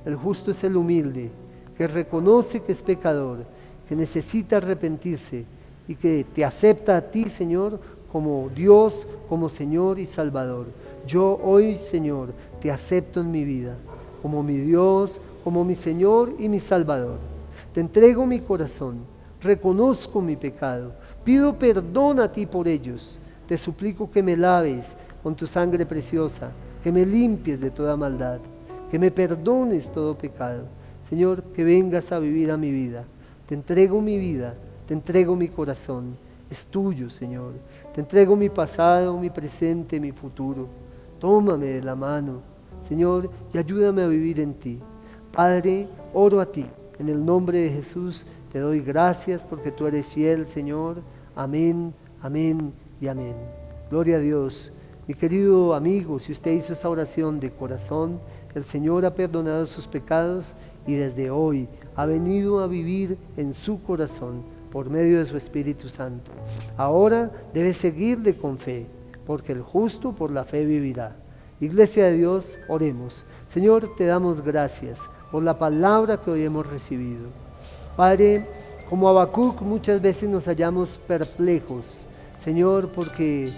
El justo es el humilde, que reconoce que es pecador, que necesita arrepentirse y que te acepta a ti, Señor, como Dios, como Señor y Salvador. Yo hoy, Señor, te acepto en mi vida, como mi Dios, como mi Señor y mi Salvador. Te entrego mi corazón, reconozco mi pecado, pido perdón a ti por ellos. Te suplico que me laves con tu sangre preciosa, que me limpies de toda maldad, que me perdones todo pecado. Señor, que vengas a vivir a mi vida. Te entrego mi vida, te entrego mi corazón, es tuyo, Señor. Te entrego mi pasado, mi presente, mi futuro. Tómame de la mano, Señor, y ayúdame a vivir en ti. Padre, oro a ti. En el nombre de Jesús te doy gracias porque tú eres fiel, Señor. Amén, amén y amén. Gloria a Dios. Mi querido amigo, si usted hizo esta oración de corazón, el Señor ha perdonado sus pecados y desde hoy ha venido a vivir en su corazón por medio de su Espíritu Santo. Ahora debe seguirle con fe, porque el justo por la fe vivirá. Iglesia de Dios, oremos. Señor, te damos gracias por la palabra que hoy hemos recibido. Padre, como Habacuc muchas veces nos hallamos perplejos, Señor, porque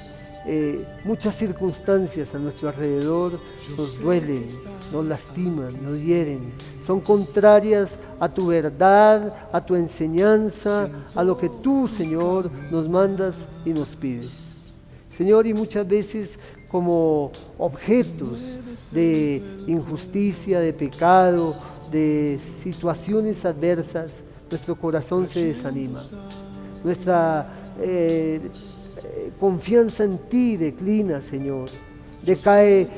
muchas circunstancias a nuestro alrededor nos duelen, nos lastiman, nos hieren, son contrarias a tu verdad, a tu enseñanza, a lo que tú, Señor, nos mandas y nos pides. Señor, y muchas veces como objetos de injusticia, de pecado, de situaciones adversas, nuestro corazón se desanima. Nuestra confianza en ti declina, Señor. Decae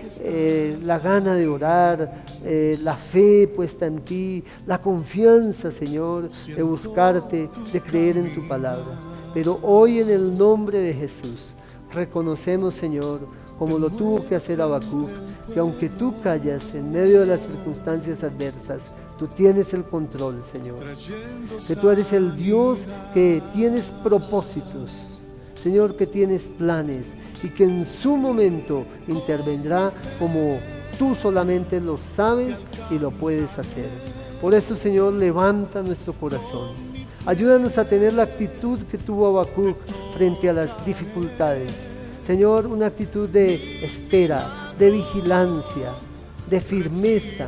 la gana de orar, la fe puesta en ti, la confianza, Señor, de buscarte, de creer en tu palabra. Pero hoy, en el nombre de Jesús, reconocemos, Señor, como lo tuvo que hacer Habacuc, que aunque tú callas en medio de las circunstancias adversas, tú tienes el control, Señor. Que tú eres el Dios que tienes propósitos, Señor, que tienes planes y que en su momento intervendrá como tú solamente lo sabes y lo puedes hacer. Por eso, Señor, levanta nuestro corazón. Ayúdanos a tener la actitud que tuvo Habacuc frente a las dificultades. Señor, una actitud de espera, de vigilancia, de firmeza,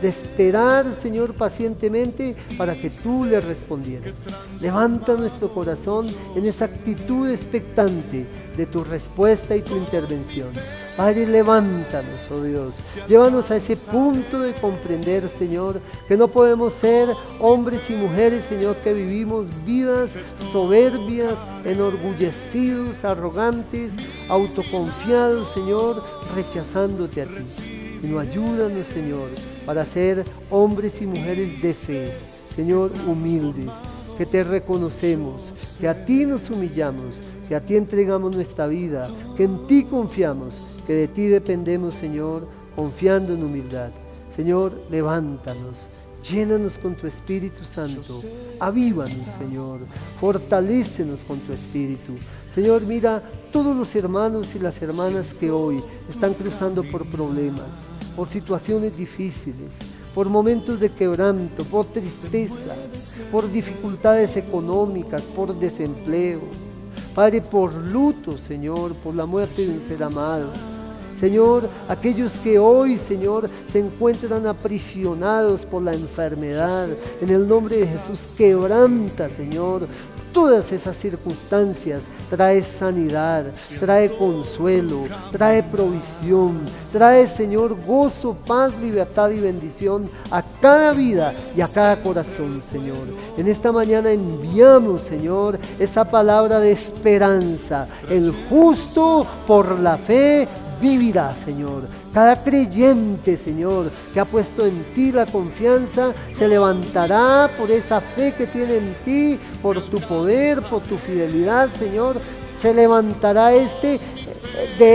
de esperar, Señor, pacientemente para que tú le respondieras. Levanta nuestro corazón en esa actitud expectante de tu respuesta y tu intervención. Padre, levántanos, oh Dios. Llévanos a ese punto de comprender, Señor, que no podemos ser hombres y mujeres, Señor, que vivimos vidas soberbias, enorgullecidos, arrogantes, autoconfiados, Señor, rechazándote a ti. Sino ayúdanos, Señor, para ser hombres y mujeres de fe, Señor, humildes, que te reconocemos, que a ti nos humillamos, que a ti entregamos nuestra vida, que en ti confiamos, que de ti dependemos, Señor, confiando en humildad. Señor, levántanos, llénanos con tu Espíritu Santo, avívanos, Señor, fortalécenos con tu Espíritu. Señor, mira todos los hermanos y las hermanas que hoy están cruzando por problemas, por situaciones difíciles, por momentos de quebranto, por tristeza, por dificultades económicas, por desempleo. Padre, por luto, Señor, por la muerte de un ser amado. Señor, aquellos que hoy, Señor, se encuentran aprisionados por la enfermedad, en el nombre de Jesús, quebranta, Señor, todas esas circunstancias. Trae sanidad, trae consuelo, trae provisión, trae, Señor, gozo, paz, libertad y bendición a cada vida y a cada corazón, Señor. En esta mañana enviamos, Señor, esa palabra de esperanza. El justo por la fe vivirá, Señor. Cada creyente, Señor, que ha puesto en ti la confianza, se levantará por esa fe que tiene en ti, por tu poder, por tu fidelidad, Señor. Se levantará de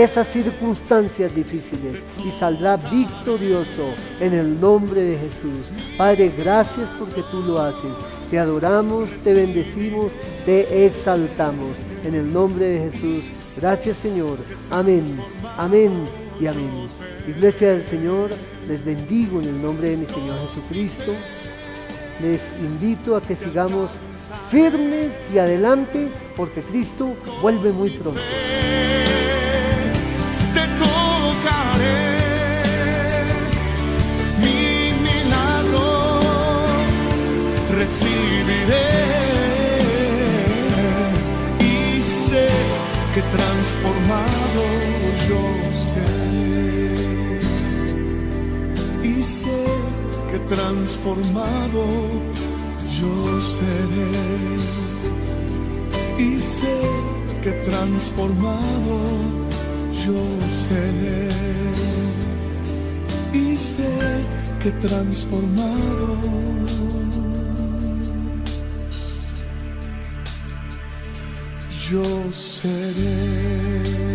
esas circunstancias difíciles y saldrá victorioso en el nombre de Jesús. Padre, gracias porque tú lo haces. Te adoramos, te bendecimos, te exaltamos. En el nombre de Jesús. Gracias, Señor. Amén. Amén y amén. Iglesia del Señor, les bendigo en el nombre de mi Señor Jesucristo. Les invito a que sigamos firmes y adelante, porque Cristo vuelve muy pronto. Te tocaré, mi milagro recibiré, y sé que transformado yo seré, y sé que transformado yo seré, y sé que transformado yo seré, y sé que transformado yo seré.